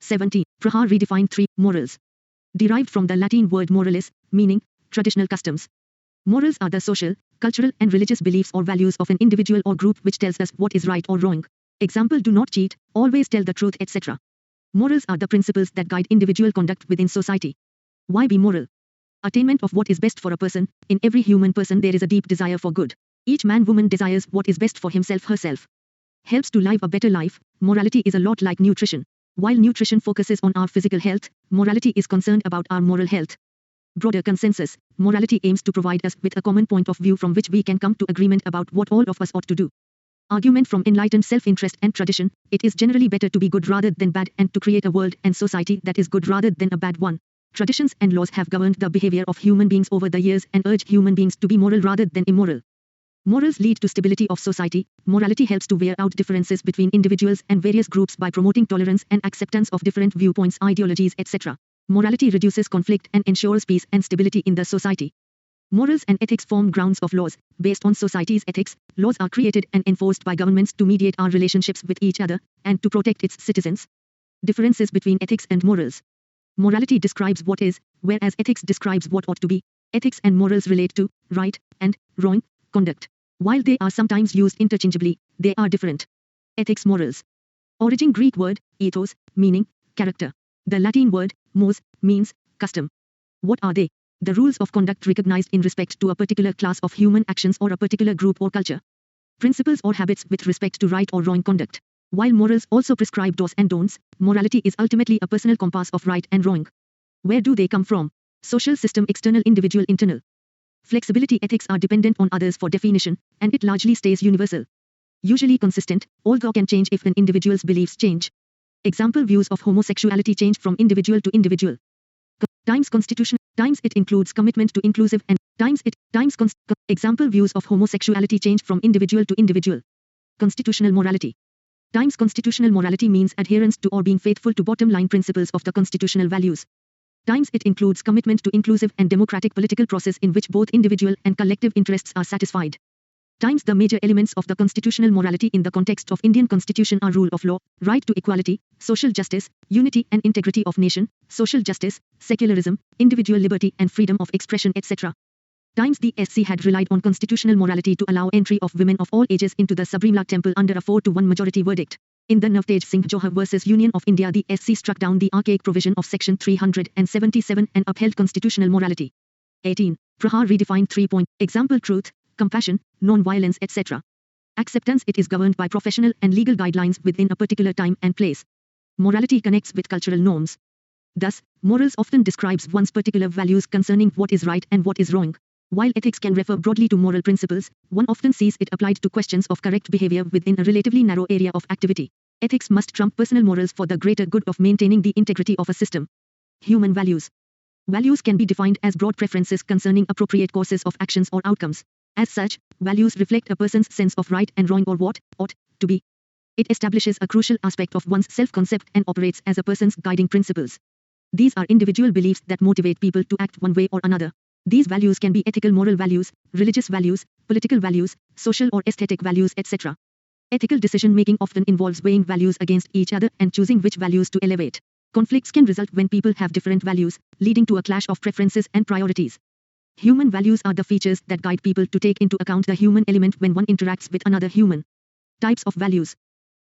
Speaker 1: 17. Prahaar redefined 3. Morals. Derived from the Latin word moralis, meaning traditional customs. Morals are the social, cultural and religious beliefs or values of an individual or group which tells us what is right or wrong. Example: do not cheat, always tell the truth etc. Morals are the principles that guide individual conduct within society. Why be moral? Attainment of what is best for a person. In every human person there is a deep desire for good. Each man-woman desires what is best for himself herself. Helps to live a better life. Morality is a lot like nutrition. While nutrition focuses on our physical health, morality is concerned about our moral health. Broader consensus. Morality aims to provide us with a common point of view from which we can come to agreement about what all of us ought to do. Argument from enlightened self-interest and tradition. It is generally better to be good rather than bad and to create a world and society that is good rather than a bad one. Traditions and laws have governed the behavior of human beings over the years and urge human beings to be moral rather than immoral. Morals lead to stability of society. Morality helps to wear out differences between individuals and various groups by promoting tolerance and acceptance of different viewpoints, ideologies, etc. Morality reduces conflict and ensures peace and stability in the society. Morals and ethics form grounds of laws. Based on society's ethics, laws are created and enforced by governments to mediate our relationships with each other and to protect its citizens. Differences between ethics and morals. Morality describes what is, whereas ethics describes what ought to be. Ethics and morals relate to right and wrong conduct. While they are sometimes used interchangeably, they are different. Ethics, morals. Origin: Greek word, ethos, meaning character. The Latin word, mos, means custom. What are they? The rules of conduct recognized in respect to a particular class of human actions or a particular group or culture. Principles or habits with respect to right or wrong conduct. While morals also prescribe do's and don'ts, morality is ultimately a personal compass of right and wrong. Where do they come from? Social system, external, individual, internal. Flexibility: ethics are dependent on others for definition, and it largely stays universal. Usually consistent, although can change if an individual's beliefs change. Example: views of homosexuality change from individual to individual. Times constitution. Times it includes commitment to inclusive and example: views of homosexuality change from individual to individual. Constitutional morality. Times constitutional morality means adherence to or being faithful to bottom line principles of the constitutional values. Times it includes commitment to inclusive and democratic political process in which both individual and collective interests are satisfied. Times the major elements of the constitutional morality in the context of Indian constitution are rule of law, right to equality, social justice, unity and integrity of nation, social justice, secularism, individual liberty and freedom of expression etc. Times the SC had relied on constitutional morality to allow entry of women of all ages into the Subrimla temple under a 4-1 majority verdict. In the Navtej Singh Johar vs Union of India, the SC struck down the archaic provision of section 377 and upheld constitutional morality. 18. Prahaar redefined 3 point. Example: truth, compassion, non-violence etc. Acceptance: it is governed by professional and legal guidelines within a particular time and place. Morality connects with cultural norms. Thus, morals often describes one's particular values concerning what is right and what is wrong. While ethics can refer broadly to moral principles, one often sees it applied to questions of correct behavior within a relatively narrow area of activity. Ethics must trump personal morals for the greater good of maintaining the integrity of a system. Human values. Values can be defined as broad preferences concerning appropriate courses of actions or outcomes. As such, values reflect a person's sense of right and wrong or what ought to be. It establishes a crucial aspect of one's self-concept and operates as a person's guiding principles. These are individual beliefs that motivate people to act one way or another. These values can be ethical moral values, religious values, political values, social or aesthetic values etc. Ethical decision-making often involves weighing values against each other and choosing which values to elevate. Conflicts can result when people have different values, leading to a clash of preferences and priorities. Human values are the features that guide people to take into account the human element when one interacts with another human. Types of values.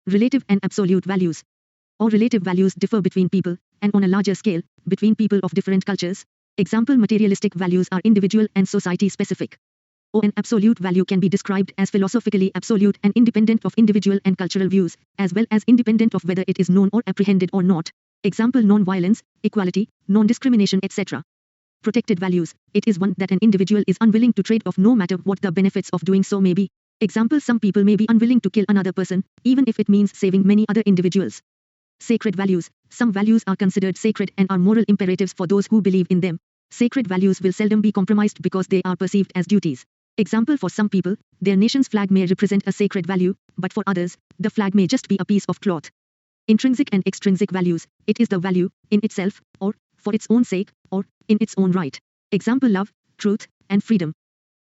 Speaker 1: Relative and absolute values. Or relative values differ between people, and on a larger scale, between people of different cultures. Example: materialistic values are individual and society specific. Or an absolute value can be described as philosophically absolute and independent of individual and cultural views, as well as independent of whether it is known or apprehended or not. Example: non-violence, equality, non-discrimination etc. Protected values. It is one that an individual is unwilling to trade off no matter what the benefits of doing so may be. Example, some people may be unwilling to kill another person, even if it means saving many other individuals. Sacred values. Some values are considered sacred and are moral imperatives for those who believe in them. Sacred values will seldom be compromised because they are perceived as duties. Example, for some people, their nation's flag may represent a sacred value, but for others, the flag may just be a piece of cloth. Intrinsic and extrinsic values. It is the value, in itself, or for its own sake, or in its own right. Example, love, truth, and freedom.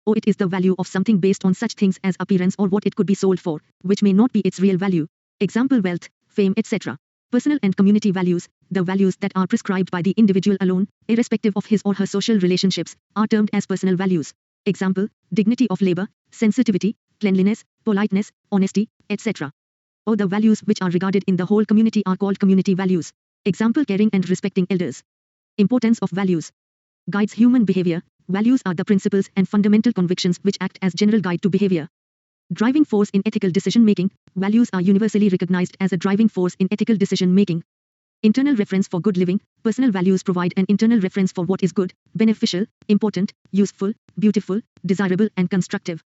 Speaker 1: Or it is the value of something based on such things as appearance or what it could be sold for, which may not be its real value. Example, wealth, fame, etc. Personal and community values. The values that are prescribed by the individual alone, irrespective of his or her social relationships, are termed as personal values. Example, dignity of labor, sensitivity, cleanliness, politeness, honesty, etc. Or the values which are regarded in the whole community are called community values. Example, caring and respecting elders. Importance of values. Guides human behavior. Values are the principles and fundamental convictions which act as general guide to behavior. Driving force in ethical decision making. Values are universally recognized as a driving force in ethical decision making. Internal reference for good living. Personal values provide an internal reference for what is good, beneficial, important, useful, beautiful, desirable, and constructive.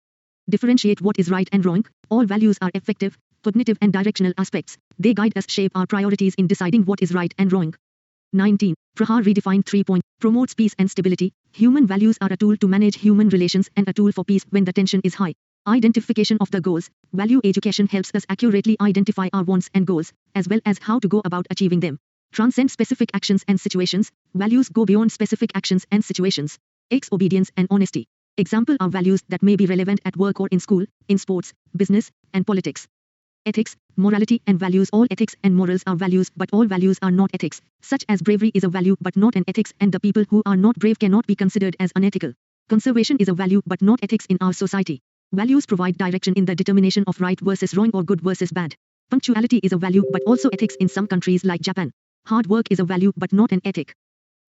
Speaker 1: Differentiate what is right and wrong. All values are effective, cognitive, and directional aspects. They guide us, shape our priorities in deciding what is right and wrong. 19. Prahaar redefined 3. Promotes peace and stability. Human values are a tool to manage human relations and a tool for peace when the tension is high. Identification of the goals. Value education helps us accurately identify our wants and goals, as well as how to go about achieving them. Transcend specific actions and situations. Values go beyond specific actions and situations. X. Obedience and honesty. Example are values that may be relevant at work or in school, in sports, business, and politics. Ethics, morality and values. All ethics and morals are values, but all values are not ethics. Such as bravery is a value but not an ethics, and the people who are not brave cannot be considered as unethical. Conservation is a value but not ethics in our society. Values provide direction in the determination of right versus wrong or good versus bad. Punctuality is a value but also ethics in some countries like Japan. Hard work is a value but not an ethic.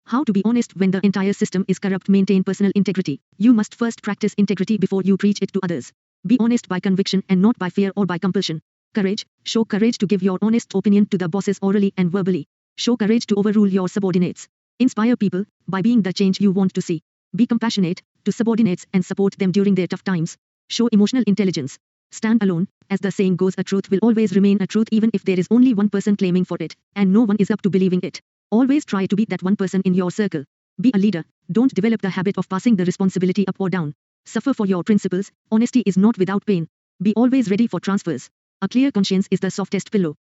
Speaker 1: How to be honest when the entire system is corrupt. Maintain personal integrity. You must first practice integrity before you preach it to others. Be honest by conviction and not by fear or by compulsion. Courage. Show courage to give your honest opinion to the bosses orally and verbally. Show courage to overrule your subordinates. Inspire people by being the change you want to see. Be compassionate to subordinates and support them during their tough times. Show emotional intelligence. Stand alone. As the saying goes, a truth will always remain a truth even if there is only one person claiming for it, and no one is up to believing it. Always try to be that one person in your circle. Be a leader. Don't develop the habit of passing the responsibility up or down. Suffer for your principles. Honesty is not without pain. Be always ready for transfers. A clear conscience is the softest pillow.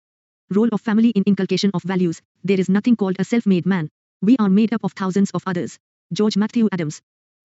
Speaker 1: Role of family in inculcation of values. There is nothing called a self-made man. We are made up of thousands of others. George Matthew Adams.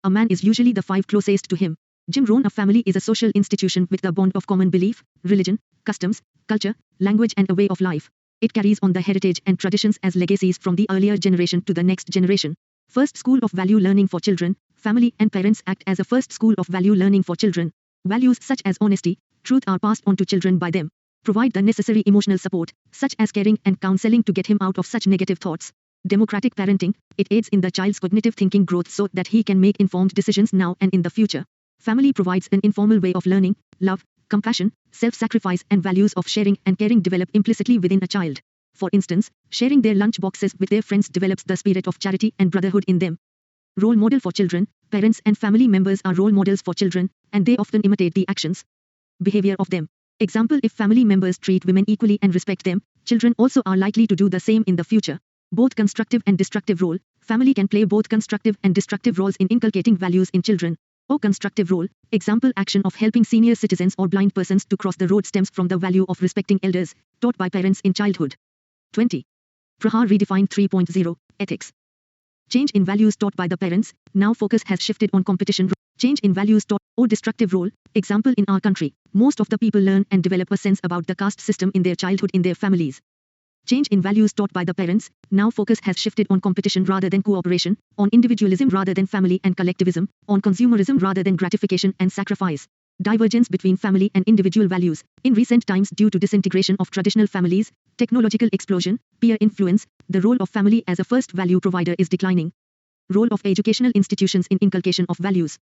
Speaker 1: A man is usually the five closest to him. Jim Rohn. A family is a social institution with the bond of common belief, religion, customs, culture, language and a way of life. It carries on the heritage and traditions as legacies from the earlier generation to the next generation. First school of value learning for children. Family and parents act as a first school of value learning for children. Values such as honesty, truth are passed on to children by them. Provide the necessary emotional support, such as caring and counseling to get him out of such negative thoughts. Democratic parenting. It aids in the child's cognitive thinking growth so that he can make informed decisions now and in the future. Family provides an informal way of learning. Love, compassion, self-sacrifice and values of sharing and caring develop implicitly within a child. For instance, sharing their lunch boxes with their friends develops the spirit of charity and brotherhood in them. Role model for children. Parents and family members are role models for children, and they often imitate the actions, behavior of them. Example, if family members treat women equally and respect them, children also are likely to do the same in the future. Both constructive and destructive role. Family can play both constructive and destructive roles in inculcating values in children. Constructive role. Example, action of helping senior citizens or blind persons to cross the road stems from the value of respecting elders, taught by parents in childhood. 20. Prahaar redefined 3.0, ethics. Change in values taught by the parents. Now focus has shifted on competition. Change in values taught, destructive role. Example, in our country, most of the people learn and develop a sense about the caste system in their childhood in their families. Change in values taught by the parents. Now focus has shifted on competition rather than cooperation, on individualism rather than family and collectivism, on consumerism rather than gratification and sacrifice. Divergence between family and individual values. In recent times, due to disintegration of traditional families, technological explosion, peer influence, the role of family as a first value provider is declining. Role of educational institutions in inculcation of values.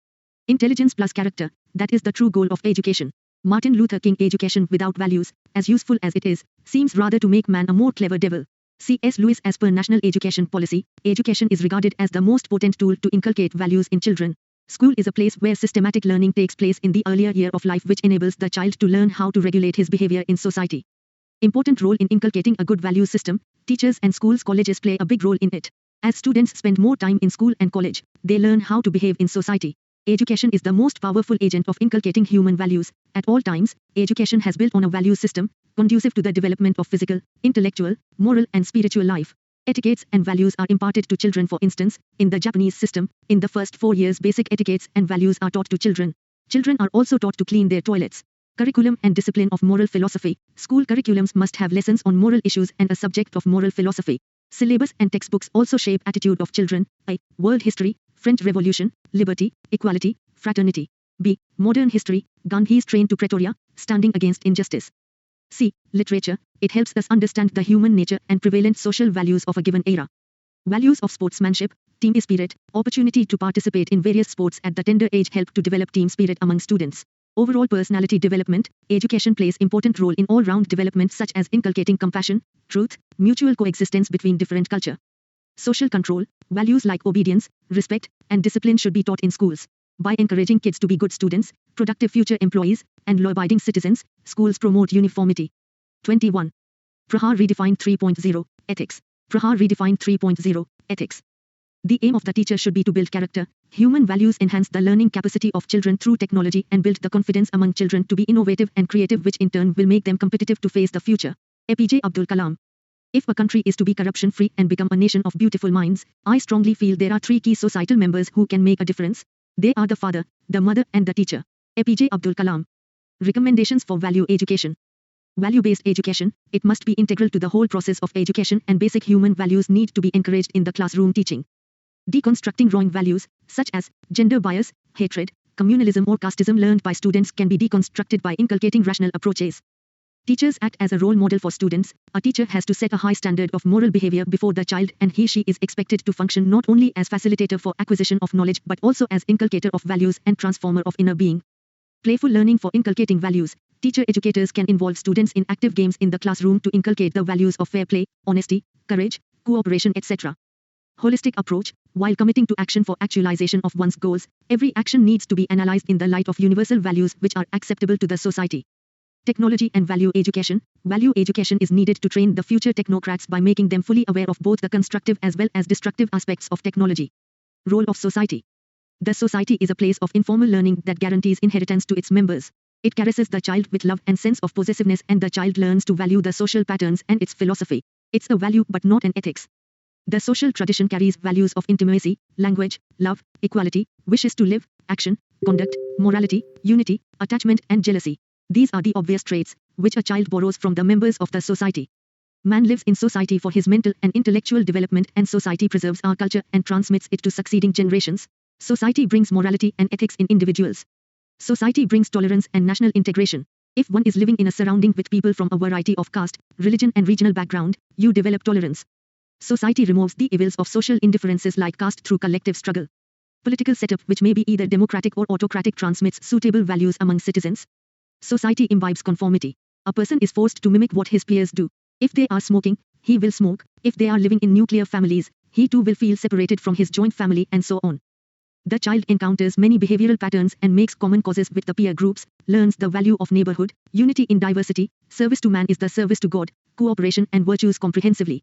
Speaker 1: Intelligence plus character. That is the true goal of education. Martin Luther King. Education without values, as useful as it is, seems rather to make man a more clever devil. C.S. Lewis. As per national education policy, education is regarded as the most potent tool to inculcate values in children. School is a place where systematic learning takes place in the earlier year of life, which enables the child to learn how to regulate his behavior in society. Important role in inculcating a good value system. Teachers and schools, colleges play a big role in it. As students spend more time in school and college, they learn how to behave in society. Education is the most powerful agent of inculcating human values. At all times, education has built on a value system, conducive to the development of physical, intellectual, moral and spiritual life. Etiquettes and values are imparted to children. For instance, in the Japanese system, in the first 4 years basic etiquettes and values are taught to children. Children are also taught to clean their toilets. Curriculum and discipline of moral philosophy. School curriculums must have lessons on moral issues and a subject of moral philosophy. Syllabus and textbooks also shape attitude of children. A. World history, French Revolution, liberty, equality, fraternity. B. Modern history, Gandhi is trained to Pretoria, standing against injustice. C. Literature, it helps us understand the human nature and prevalent social values of a given era. Values of sportsmanship, team spirit, opportunity to participate in various sports at the tender age help to develop team spirit among students. Overall personality development, education plays important role in all-round development such as inculcating compassion, truth, mutual coexistence between different culture. Social control, values like obedience, respect, and discipline should be taught in schools. By encouraging kids to be good students, productive future employees, and law-abiding citizens, schools promote uniformity. 21. Prahaar redefined 3.0, ethics. Prahaar redefined 3.0, ethics. The aim of the teacher should be to build character. Human values enhance the learning capacity of children through technology and build the confidence among children to be innovative and creative, which in turn will make them competitive to face the future. APJ Abdul Kalam. If a country is to be corruption-free and become a nation of beautiful minds, I strongly feel there are 3 key societal members who can make a difference. They are the father, the mother and the teacher. APJ Abdul Kalam. Recommendations for value education. Value-based education, it must be integral to the whole process of education, and basic human values need to be encouraged in the classroom teaching. Deconstructing wrong values, such as gender bias, hatred, communalism or casteism learned by students can be deconstructed by inculcating rational approaches. Teachers act as a role model for students. A teacher has to set a high standard of moral behavior before the child, and he/she is expected to function not only as facilitator for acquisition of knowledge but also as inculcator of values and transformer of inner being. Playful learning for inculcating values. Teacher educators can involve students in active games in the classroom to inculcate the values of fair play, honesty, courage, cooperation, etc. Holistic approach. While committing to action for actualization of one's goals, every action needs to be analyzed in the light of universal values which are acceptable to the society. Technology and value education. Value education is needed to train the future technocrats by making them fully aware of both the constructive as well as destructive aspects of technology. Role of society. The society is a place of informal learning that guarantees inheritance to its members. It caresses the child with love and sense of possessiveness, and the child learns to value the social patterns and its philosophy. It's a value but not an ethics. The social tradition carries values of intimacy, language, love, equality, wishes to live, action, conduct, morality, unity, attachment and jealousy. These are the obvious traits, which a child borrows from the members of the society. Man lives in society for his mental and intellectual development, and society preserves our culture and transmits it to succeeding generations. Society brings morality and ethics in individuals. Society brings tolerance and national integration. If one is living in a surrounding with people from a variety of caste, religion and regional background, you develop tolerance. Society removes the evils of social indifferences like caste through collective struggle. Political setup, which may be either democratic or autocratic, transmits suitable values among citizens. Society imbibes conformity. A person is forced to mimic what his peers do. If they are smoking, he will smoke. If they are living in nuclear families, he too will feel separated from his joint family, and so on. The child encounters many behavioral patterns and makes common causes with the peer groups, learns the value of neighborhood, unity in diversity, service to man is the service to God, cooperation and virtues comprehensively.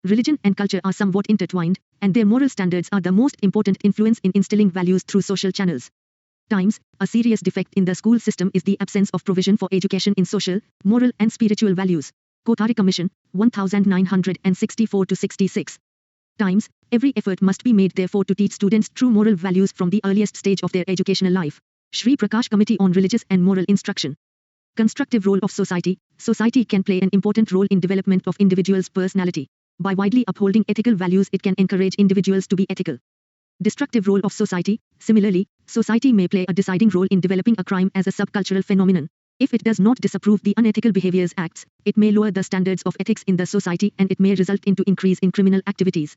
Speaker 1: Religion and culture are somewhat intertwined, and their moral standards are the most important influence in instilling values through social channels. Times, a serious defect in the school system is the absence of provision for education in social, moral and spiritual values. Kothari Commission, 1964-66. Times, every effort must be made therefore to teach students true moral values from the earliest stage of their educational life. Shri Prakash Committee on Religious and Moral Instruction. Constructive role of society. Society can play an important role in development of individuals' personality. By widely upholding ethical values, it can encourage individuals to be ethical. Destructive role of society. Similarly, society may play a deciding role in developing a crime as a subcultural phenomenon. If it does not disapprove the unethical behaviors acts, it may lower the standards of ethics in the society, and it may result into increase in criminal activities.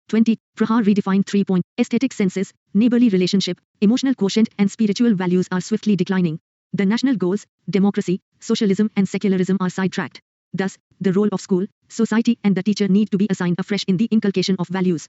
Speaker 1: 20. Prahaar redefined 3. Aesthetic senses, neighborly relationship, emotional quotient and spiritual values are swiftly declining. The national goals, democracy, socialism and secularism are sidetracked. Thus, the role of school, society and the teacher need to be assigned afresh in the inculcation of values.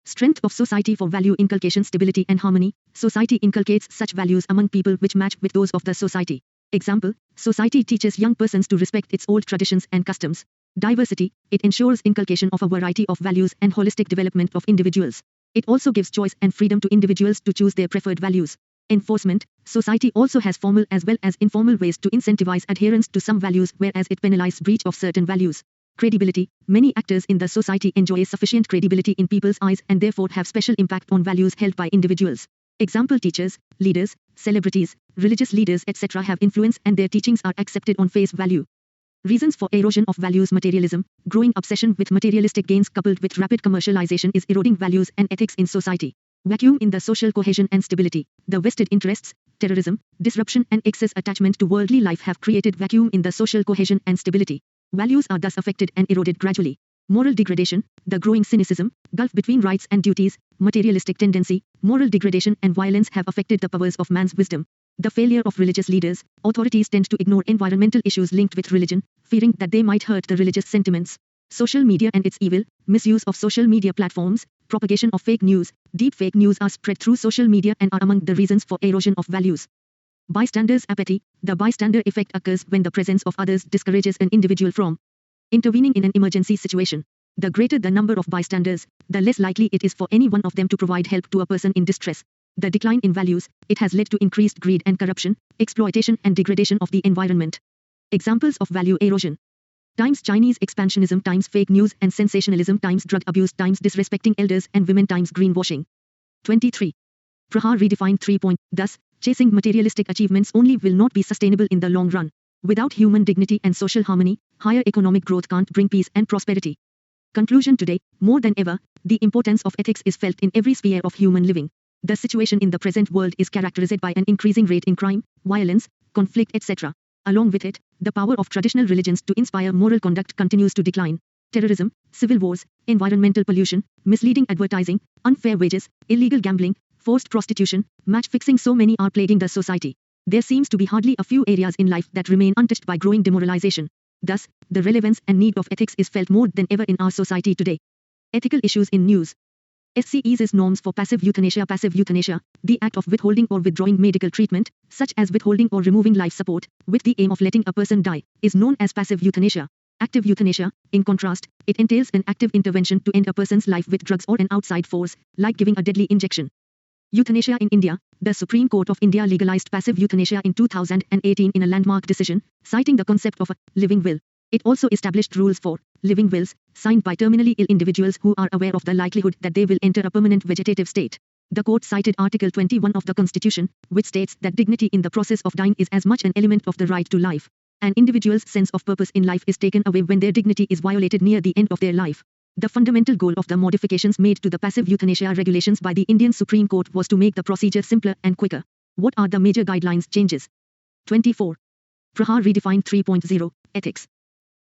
Speaker 1: Strength of society for value inculcation. Stability and harmony. society inculcates such values among people which match with those of the society. Example, society teaches young persons to respect its old traditions and customs. Diversity, it ensures inculcation of a variety of values and holistic development of individuals. It also gives choice and freedom to individuals to choose their preferred values. Enforcement, society also has formal as well as informal ways to incentivize adherence to some values, whereas it penalizes breach of certain values. Credibility, many actors in the society enjoy sufficient credibility in people's eyes and therefore have special impact on values held by individuals. Example, teachers, leaders, celebrities, religious leaders etc. have influence and their teachings are accepted on face value. Reasons for erosion of values. Materialism, growing obsession with materialistic gains coupled with rapid commercialization is eroding values and ethics in society. Vacuum in the social cohesion and stability. The vested interests, terrorism, disruption and excess attachment to worldly life have created vacuum in the social cohesion and stability. Values are thus affected and eroded gradually. Moral degradation, the growing cynicism, gulf between rights and duties, materialistic tendency, moral degradation and violence have affected the powers of man's wisdom. The failure of religious leaders, authorities tend to ignore environmental issues linked with religion, fearing that they might hurt the religious sentiments. Social media and its evil, misuse of social media platforms, propagation of fake news, deep fake news are spread through social media and are among the reasons for erosion of values. Bystanders' apathy, the bystander effect occurs when the presence of others discourages an individual from intervening in an emergency situation. The greater the number of bystanders, the less likely it is for any one of them to provide help to a person in distress. The decline in values, it has led to increased greed and corruption, exploitation and degradation of the environment. Examples of value erosion. Times Chinese expansionism times fake news and sensationalism times drug abuse times disrespecting elders and women times greenwashing. 23. Prahaar redefined 3. Thus, chasing materialistic achievements only will not be sustainable in the long run. Without human dignity and social harmony, higher economic growth can't bring peace and prosperity. Conclusion. Today, more than ever, the importance of ethics is felt in every sphere of human living. The situation in the present world is characterized by an increasing rate in crime, violence, conflict etc. Along with it, the power of traditional religions to inspire moral conduct continues to decline. Terrorism, civil wars, environmental pollution, misleading advertising, unfair wages, illegal gambling, forced prostitution, match fixing, so many are plaguing the society. There seems to be hardly a few areas in life that remain untouched by growing demoralization. Thus, the relevance and need of ethics is felt more than ever in our society today. Ethical issues in news. SCE's norms for passive euthanasia. Passive euthanasia, the act of withholding or withdrawing medical treatment, such as withholding or removing life support, with the aim of letting a person die, is known as passive euthanasia. Active euthanasia, in contrast, it entails an active intervention to end a person's life with drugs or an outside force, like giving a deadly injection. Euthanasia in India. The Supreme Court of India legalized passive euthanasia in 2018 in a landmark decision, citing the concept of a living will. It also established rules for living wills, signed by terminally ill individuals who are aware of the likelihood that they will enter a permanent vegetative state. The court cited Article 21 of the Constitution, which states that dignity in the process of dying is as much an element of the right to life. An individual's sense of purpose in life is taken away when their dignity is violated near the end of their life. The fundamental goal of the modifications made to the passive euthanasia regulations by the Indian Supreme Court was to make the procedure simpler and quicker. What are the major guidelines changes? 24. Prahaar redefined 3.0, ethics.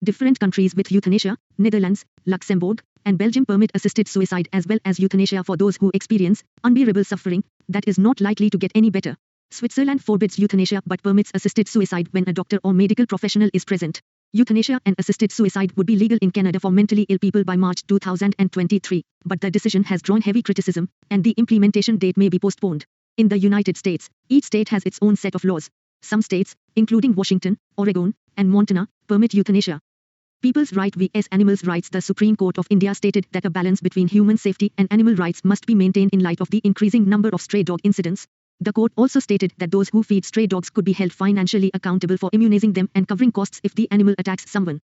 Speaker 1: Different countries with euthanasia, Netherlands, Luxembourg, and Belgium permit assisted suicide as well as euthanasia for those who experience unbearable suffering that is not likely to get any better. Switzerland forbids euthanasia but permits assisted suicide when a doctor or medical professional is present. Euthanasia and assisted suicide would be legal in Canada for mentally ill people by March 2023, but the decision has drawn heavy criticism, and the implementation date may be postponed. In the United States, each state has its own set of laws. Some states, including Washington, Oregon, and Montana, permit euthanasia. People's right vs animals' rights. The Supreme Court of India stated that a balance between human safety and animal rights must be maintained in light of the increasing number of stray dog incidents. The court also stated that those who feed stray dogs could be held financially accountable for immunizing them and covering costs if the animal attacks someone.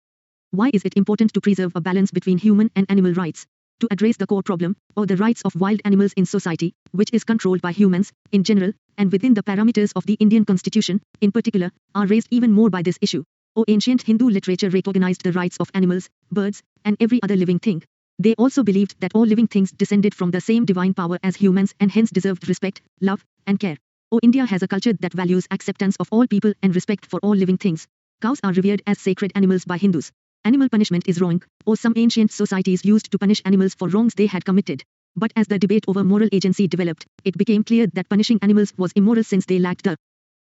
Speaker 1: Why is it important to preserve a balance between human and animal rights? To address the core problem, or the rights of wild animals in society, which is controlled by humans, in general, and within the parameters of the Indian Constitution, in particular, are raised even more by this issue. Ancient Hindu literature recognized the rights of animals, birds, and every other living thing. They also believed that all living things descended from the same divine power as humans and hence deserved respect, love, and care. India has a culture that values acceptance of all people and respect for all living things. Cows are revered as sacred animals by Hindus. Animal punishment is wrong, or some ancient societies used to punish animals for wrongs they had committed. But as the debate over moral agency developed, it became clear that punishing animals was immoral since they lacked the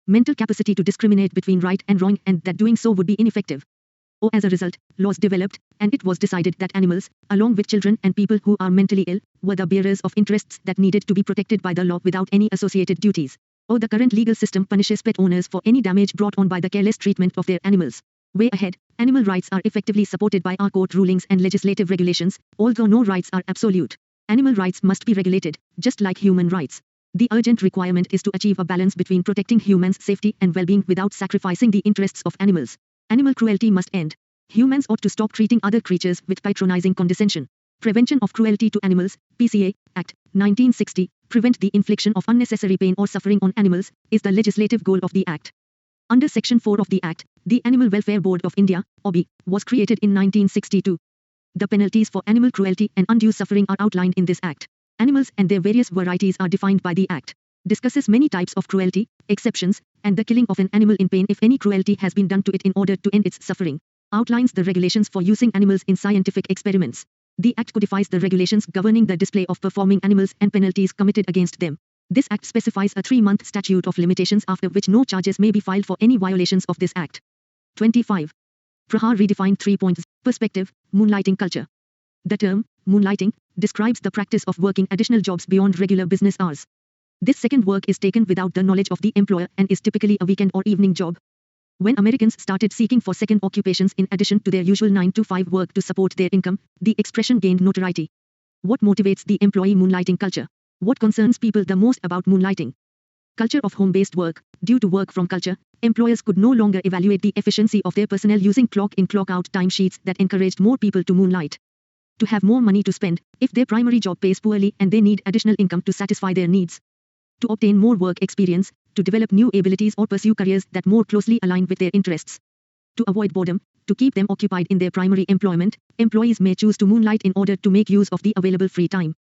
Speaker 1: mental capacity to discriminate between right and wrong and that doing so would be ineffective. Or as a result, laws developed, and it was decided that animals, along with children and people who are mentally ill, were the bearers of interests that needed to be protected by the law without any associated duties. Or the current legal system punishes pet owners for any damage brought on by the careless treatment of their animals. Way ahead, animal rights are effectively supported by our court rulings and legislative regulations, although no rights are absolute. Animal rights must be regulated, just like human rights. The urgent requirement is to achieve a balance between protecting humans' safety and well-being without sacrificing the interests of animals. Animal cruelty must end. Humans ought to stop treating other creatures with patronizing condescension. Prevention of Cruelty to Animals, PCA, Act, 1960, prevent the infliction of unnecessary pain or suffering on animals, is the legislative goal of the Act. Under Section 4 of the Act, the Animal Welfare Board of India, OBI, was created in 1962. The penalties for animal cruelty and undue suffering are outlined in this Act. Animals and their various varieties are defined by the Act. Discusses many types of cruelty, exceptions, and the killing of an animal in pain if any cruelty has been done to it in order to end its suffering. Outlines the regulations for using animals in scientific experiments. The Act codifies the regulations governing the display of performing animals and penalties committed against them. This Act specifies a 3-month statute of limitations after which no charges may be filed for any violations of this Act. 25. Prahaar redefined 3 points. Perspective, moonlighting culture. The term, moonlighting, describes the practice of working additional jobs beyond regular business hours. This second work is taken without the knowledge of the employer and is typically a weekend or evening job. When Americans started seeking for second occupations in addition to their usual 9-to-5 work to support their income, the expression gained notoriety. What motivates the employee moonlighting culture? What concerns people the most about moonlighting? Culture of home-based work. Due to work from culture, employers could no longer evaluate the efficiency of their personnel using clock-in clock-out timesheets that encouraged more people to moonlight. To have more money to spend, if their primary job pays poorly and they need additional income to satisfy their needs. To obtain more work experience, to develop new abilities or pursue careers that more closely align with their interests. To avoid boredom, to keep them occupied in their primary employment, employees may choose to moonlight in order to make use of the available free time.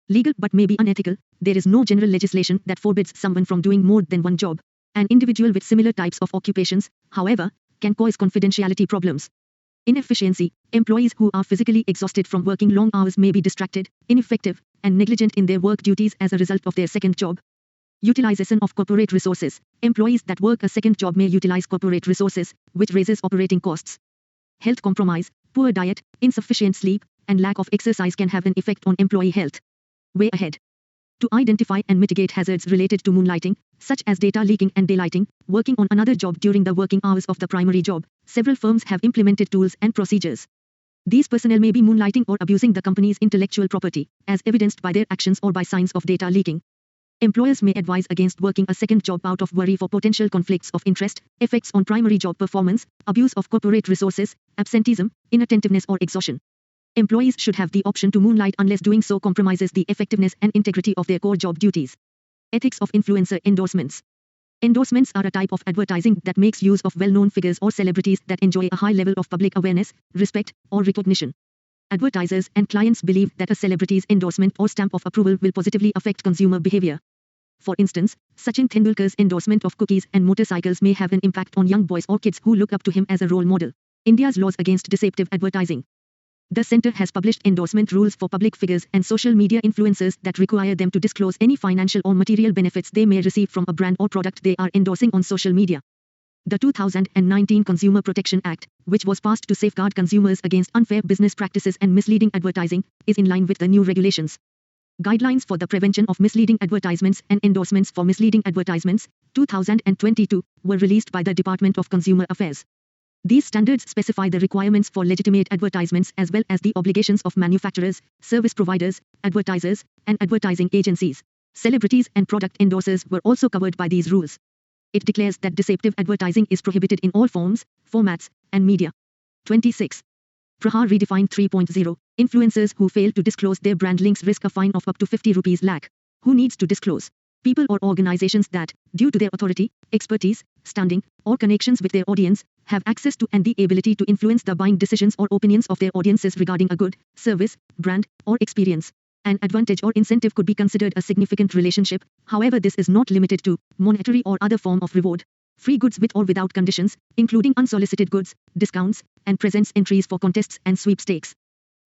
Speaker 1: Legal but may be unethical, there is no general legislation that forbids someone from doing more than one job. An individual with similar types of occupations, however, can cause confidentiality problems. Inefficiency. Employees who are physically exhausted from working long hours may be distracted, ineffective, and negligent in their work duties as a result of their second job. Utilization of corporate resources. Employees that work a second job may utilize corporate resources, which raises operating costs. Health compromise. Poor diet, insufficient sleep, and lack of exercise can have an effect on employee health. Way ahead. To identify and mitigate hazards related to moonlighting, such as data leaking and daylighting, working on another job during the working hours of the primary job, several firms have implemented tools and procedures. These personnel may be moonlighting or abusing the company's intellectual property, as evidenced by their actions or by signs of data leaking. Employers may advise against working a second job out of worry for potential conflicts of interest, effects on primary job performance, abuse of corporate resources, absenteeism, inattentiveness or exhaustion. Employees should have the option to moonlight unless doing so compromises the effectiveness and integrity of their core job duties. Ethics of influencer endorsements. Endorsements are a type of advertising that makes use of well-known figures or celebrities that enjoy a high level of public awareness, respect, or recognition. Advertisers and clients believe that a celebrity's endorsement or stamp of approval will positively affect consumer behavior. For instance, Sachin Tendulkar's endorsement of cookies and motorcycles may have an impact on young boys or kids who look up to him as a role model. India's laws against deceptive advertising. The Centre has published endorsement rules for public figures and social media influencers that require them to disclose any financial or material benefits they may receive from a brand or product they are endorsing on social media. The 2019 Consumer Protection Act, which was passed to safeguard consumers against unfair business practices and misleading advertising, is in line with the new regulations. Guidelines for the Prevention of Misleading Advertisements and Endorsements for Misleading Advertisements, 2022, were released by the Department of Consumer Affairs. These standards specify the requirements for legitimate advertisements as well as the obligations of manufacturers, service providers, advertisers, and advertising agencies. Celebrities and product endorsers were also covered by these rules. It declares that deceptive advertising is prohibited in all forms, formats, and media. 26. Prahaar redefined 3.0. Influencers who fail to disclose their brand links risk a fine of up to 50 rupees lakh. Who needs to disclose? People or organizations that, due to their authority, expertise, standing, or connections with their audience, have access to and the ability to influence the buying decisions or opinions of their audiences regarding a good, service, brand, or experience. An advantage or incentive could be considered a significant relationship, however this is not limited to monetary or other form of reward. Free goods with or without conditions, including unsolicited goods, discounts, and presents entries for contests and sweepstakes.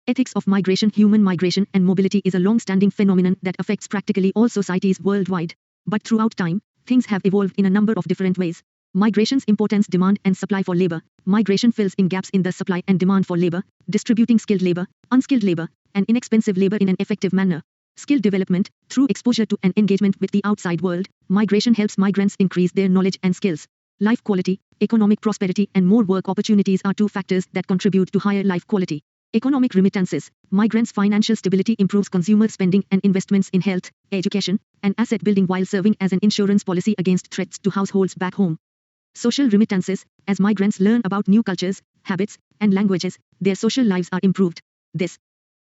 Speaker 1: Ethics of migration. Human migration and mobility is a long-standing phenomenon that affects practically all societies worldwide. But throughout time, things have evolved in a number of different ways. Migration's importance: demand and supply for labor. Migration fills in gaps in the supply and demand for labor, distributing skilled labor, unskilled labor, and inexpensive labor in an effective manner. Skill development: through exposure to and engagement with the outside world, migration helps migrants increase their knowledge and skills. Life quality: economic prosperity and more work opportunities are two factors that contribute to higher life quality. Economic remittances: migrants' financial stability improves consumer spending and investments in health, education, and asset building while serving as an insurance policy against threats to households back home. Social remittances: as migrants learn about new cultures, habits, and languages, their social lives are improved. This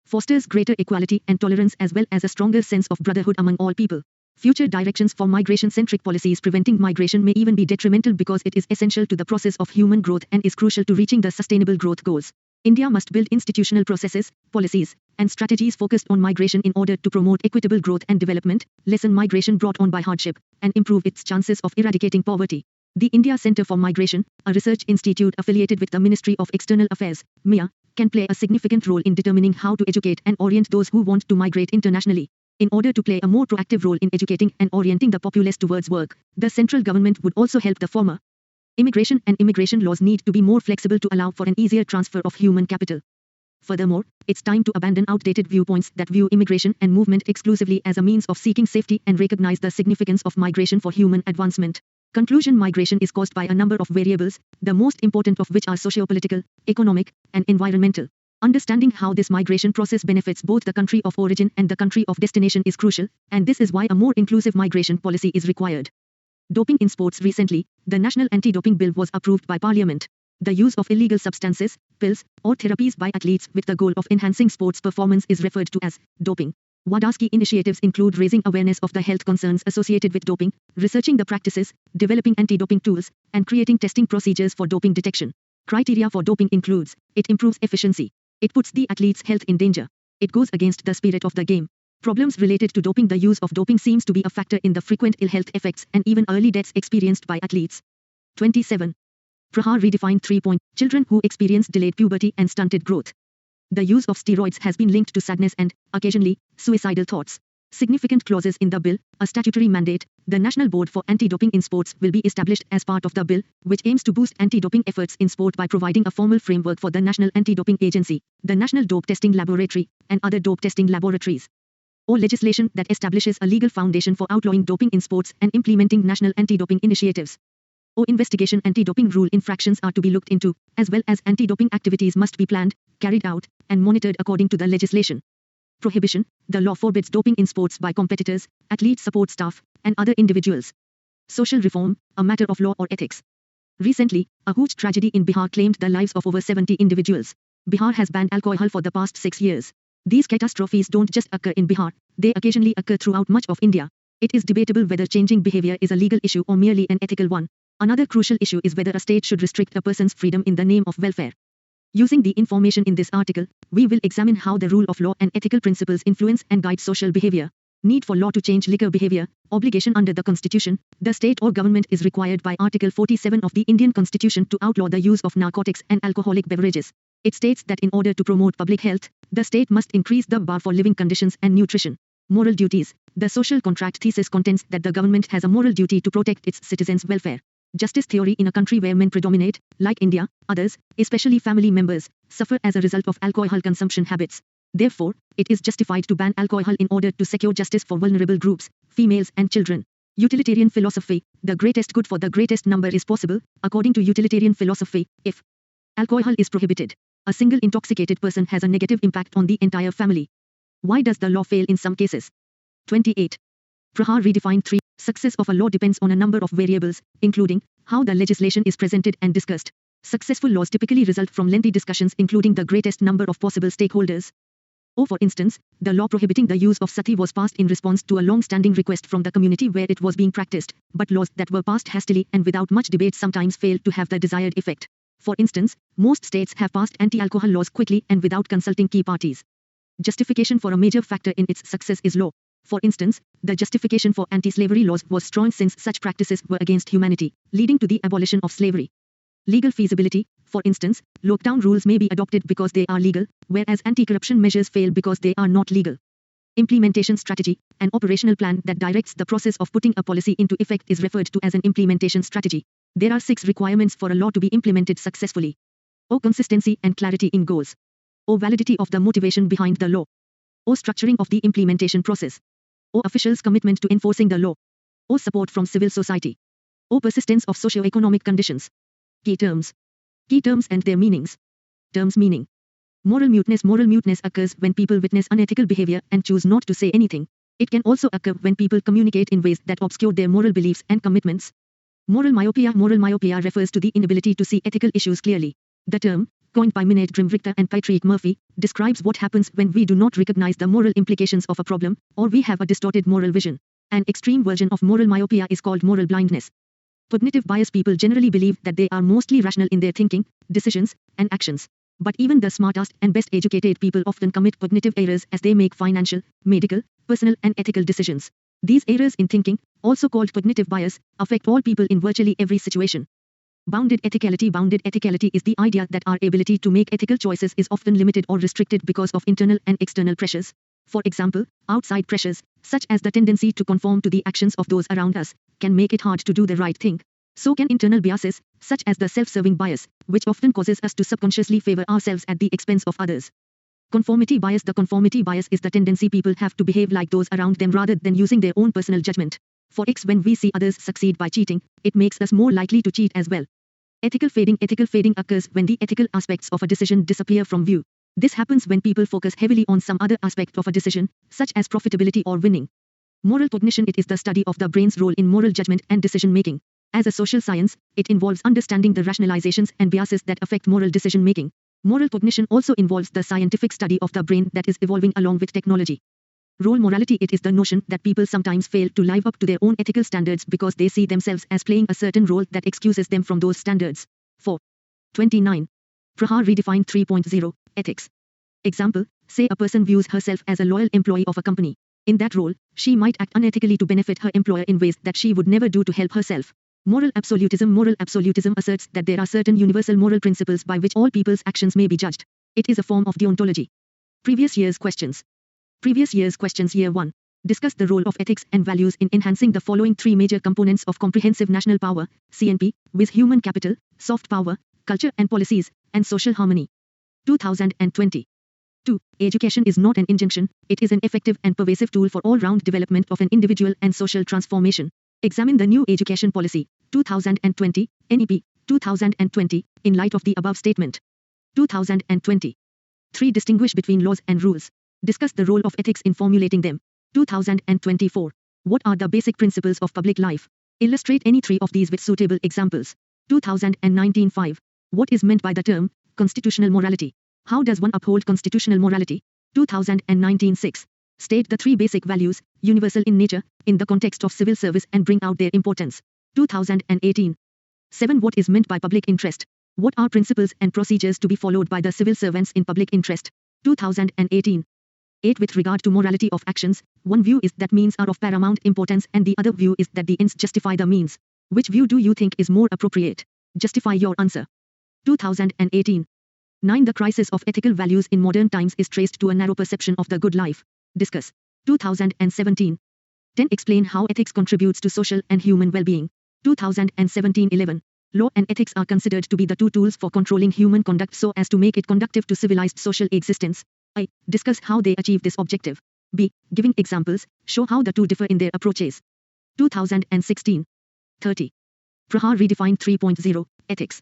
Speaker 1: fosters greater equality and tolerance as well as a stronger sense of brotherhood among all people. Future directions for migration-centric policies: preventing migration may even be detrimental because it is essential to the process of human growth and is crucial to reaching the sustainable growth goals. India must build institutional processes, policies, and strategies focused on migration in order to promote equitable growth and development, lessen migration brought on by hardship, and improve its chances of eradicating poverty. The India Centre for Migration, a research institute affiliated with the Ministry of External Affairs, MIA, can play a significant role in determining how to educate and orient those who want to migrate internationally. In order to play a more proactive role in educating and orienting the populace towards work, the central government would also help the former. Immigration and immigration laws need to be more flexible to allow for an easier transfer of human capital. Furthermore, it's time to abandon outdated viewpoints that view immigration and movement exclusively as a means of seeking safety and recognize the significance of migration for human advancement. Conclusion: migration is caused by a number of variables, the most important of which are socio-political, economic, and environmental. Understanding how this migration process benefits both the country of origin and the country of destination is crucial, and this is why a more inclusive migration policy is required. Doping in sports: recently, the National Anti-Doping Bill was approved by Parliament. The use of illegal substances, pills, or therapies by athletes with the goal of enhancing sports performance is referred to as doping. WADA's initiatives include raising awareness of the health concerns associated with doping, researching the practices, developing anti-doping tools, and creating testing procedures for doping detection. Criteria for doping includes: it improves efficiency, it puts the athlete's health in danger, it goes against the spirit of the game. Problems related to doping: the use of doping seems to be a factor in the frequent ill health effects and even early deaths experienced by athletes. 27. Prahaar redefined 3. Children who experience delayed puberty and stunted growth. The use of steroids has been linked to sadness and, occasionally, suicidal thoughts. Significant clauses in the bill: a statutory mandate, the National Board for Anti-Doping in Sports will be established as part of the bill, which aims to boost anti-doping efforts in sport by providing a formal framework for the National Anti-Doping Agency, the National Dope Testing Laboratory, and other dope testing laboratories. Or legislation that establishes a legal foundation for outlawing doping in sports and implementing national anti-doping initiatives. Or investigation: anti-doping rule infractions are to be looked into, as well as anti-doping activities must be planned, carried out, and monitored according to the legislation. Prohibition: the law forbids doping in sports by competitors, athlete support staff, and other individuals. Social reform: a matter of law or ethics. Recently, a huge tragedy in Bihar claimed the lives of over 70 individuals. Bihar has banned alcohol for the past 6 years. These catastrophes don't just occur in Bihar, they occasionally occur throughout much of India. It is debatable whether changing behavior is a legal issue or merely an ethical one. Another crucial issue is whether a state should restrict a person's freedom in the name of welfare. Using the information in this article, we will examine how the rule of law and ethical principles influence and guide social behavior. Need for law to change liquor behavior: obligation under the Constitution. The state or government is required by Article 47 of the Indian Constitution to outlaw the use of narcotics and alcoholic beverages. It states that in order to promote public health, the state must increase the bar for living conditions and nutrition. Moral duties: the social contract thesis contends that the government has a moral duty to protect its citizens' welfare. Justice theory: in a country where men predominate, like India, others, especially family members, suffer as a result of alcohol consumption habits. Therefore, it is justified to ban alcohol in order to secure justice for vulnerable groups, females and children. Utilitarian philosophy: the greatest good for the greatest number is possible. According to utilitarian philosophy, if alcohol is prohibited, a single intoxicated person has a negative impact on the entire family. Why does the law fail in some cases? 28. Prahaar redefined 3. Success of a law depends on a number of variables, including how the legislation is presented and discussed. Successful laws typically result from lengthy discussions including the greatest number of possible stakeholders. For instance, the law prohibiting the use of sati was passed in response to a long-standing request from the community where it was being practiced, but laws that were passed hastily and without much debate sometimes fail to have the desired effect. For instance, most states have passed anti-alcohol laws quickly and without consulting key parties. Justification for a major factor in its success is low. For instance, the justification for anti-slavery laws was strong since such practices were against humanity, leading to the abolition of slavery. Legal feasibility: for instance, lockdown rules may be adopted because they are legal, whereas anti-corruption measures fail because they are not legal. Implementation strategy: an operational plan that directs the process of putting a policy into effect is referred to as an implementation strategy. There are 6 requirements for a law to be implemented successfully. O. Consistency and clarity in goals. O. Validity of the motivation behind the law. O. Structuring of the implementation process. O. Officials' commitment to enforcing the law. O. Support from civil society. O. Persistence of socio-economic conditions. Key terms. Key terms and their meanings. Terms meaning. Moral muteness. Moral muteness occurs when people witness unethical behavior and choose not to say anything. It can also occur when people communicate in ways that obscure their moral beliefs and commitments. Moral myopia. Moral myopia refers to the inability to see ethical issues clearly. The term, coined by Minette Richter and Patrick Murphy, describes what happens when we do not recognize the moral implications of a problem, or we have a distorted moral vision. An extreme version of moral myopia is called moral blindness. Cognitive bias. People generally believe that they are mostly rational in their thinking, decisions, and actions. But even the smartest and best educated people often commit cognitive errors as they make financial, medical, personal, and ethical decisions. These errors in thinking, also called cognitive bias, affect all people in virtually every situation. Bounded ethicality. Bounded ethicality is the idea that our ability to make ethical choices is often limited or restricted because of internal and external pressures. For example, outside pressures, such as the tendency to conform to the actions of those around us, can make it hard to do the right thing. So can internal biases, such as the self-serving bias, which often causes us to subconsciously favor ourselves at the expense of others. Conformity bias. The conformity bias is the tendency people have to behave like those around them rather than using their own personal judgment. For X, when we see others succeed by cheating, it makes us more likely to cheat as well. Ethical fading. Ethical fading occurs when the ethical aspects of a decision disappear from view. This happens when people focus heavily on some other aspect of a decision, such as profitability or winning. Moral cognition. It is the study of the brain's role in moral judgment and decision making. As a social science, it involves understanding the rationalizations and biases that affect moral decision making. Moral cognition also involves the scientific study of the brain that is evolving along with technology. Role morality. It is the notion that people sometimes fail to live up to their own ethical standards because they see themselves as playing a certain role that excuses them from those standards. 4. 29. Prahaar redefined 3.0, ethics. Example, say a person views herself as a loyal employee of a company. In that role, she might act unethically to benefit her employer in ways that she would never do to help herself. Moral absolutism. Moral absolutism asserts that there are certain universal moral principles by which all people's actions may be judged. It is a form of deontology. Previous year's questions. Previous year's questions. Year 1. Discuss the role of ethics and values in enhancing the following 3 major components of comprehensive national power, CNP, with human capital, soft power, culture and policies, and social harmony. 2020. 2. Education is not an injunction, it is an effective and pervasive tool for all-round development of an individual and social transformation. Examine the new education policy, 2020, NEP, 2020, in light of the above statement. 2020. 3. Distinguish between laws and rules. Discuss the role of ethics in formulating them. 2024. What are the basic principles of public life? Illustrate any 3 of these with suitable examples. 2019. 5. What is meant by the term constitutional morality? How does one uphold constitutional morality? 2019. 6. State the 3 basic values, universal in nature, in the context of civil service and bring out their importance. 2018. 7. What is meant by public interest? What are principles and procedures to be followed by the civil servants in public interest? 2018. 8. With regard to morality of actions, one view is that means are of paramount importance and the other view is that the ends justify the means. Which view do you think is more appropriate? Justify your answer. 2018. 9. The crisis of ethical values in modern times is traced to a narrow perception of the good life. Discuss. 2017. 10. Explain how ethics contributes to social and human well-being. 2017. 11. Law and ethics are considered to be the 2 tools for controlling human conduct so as to make it conducive to civilized social existence. I. Discuss how they achieve this objective. B. Giving examples, show how the 2 differ in their approaches. 2016. 30. Prahaar redefined 3.0, ethics.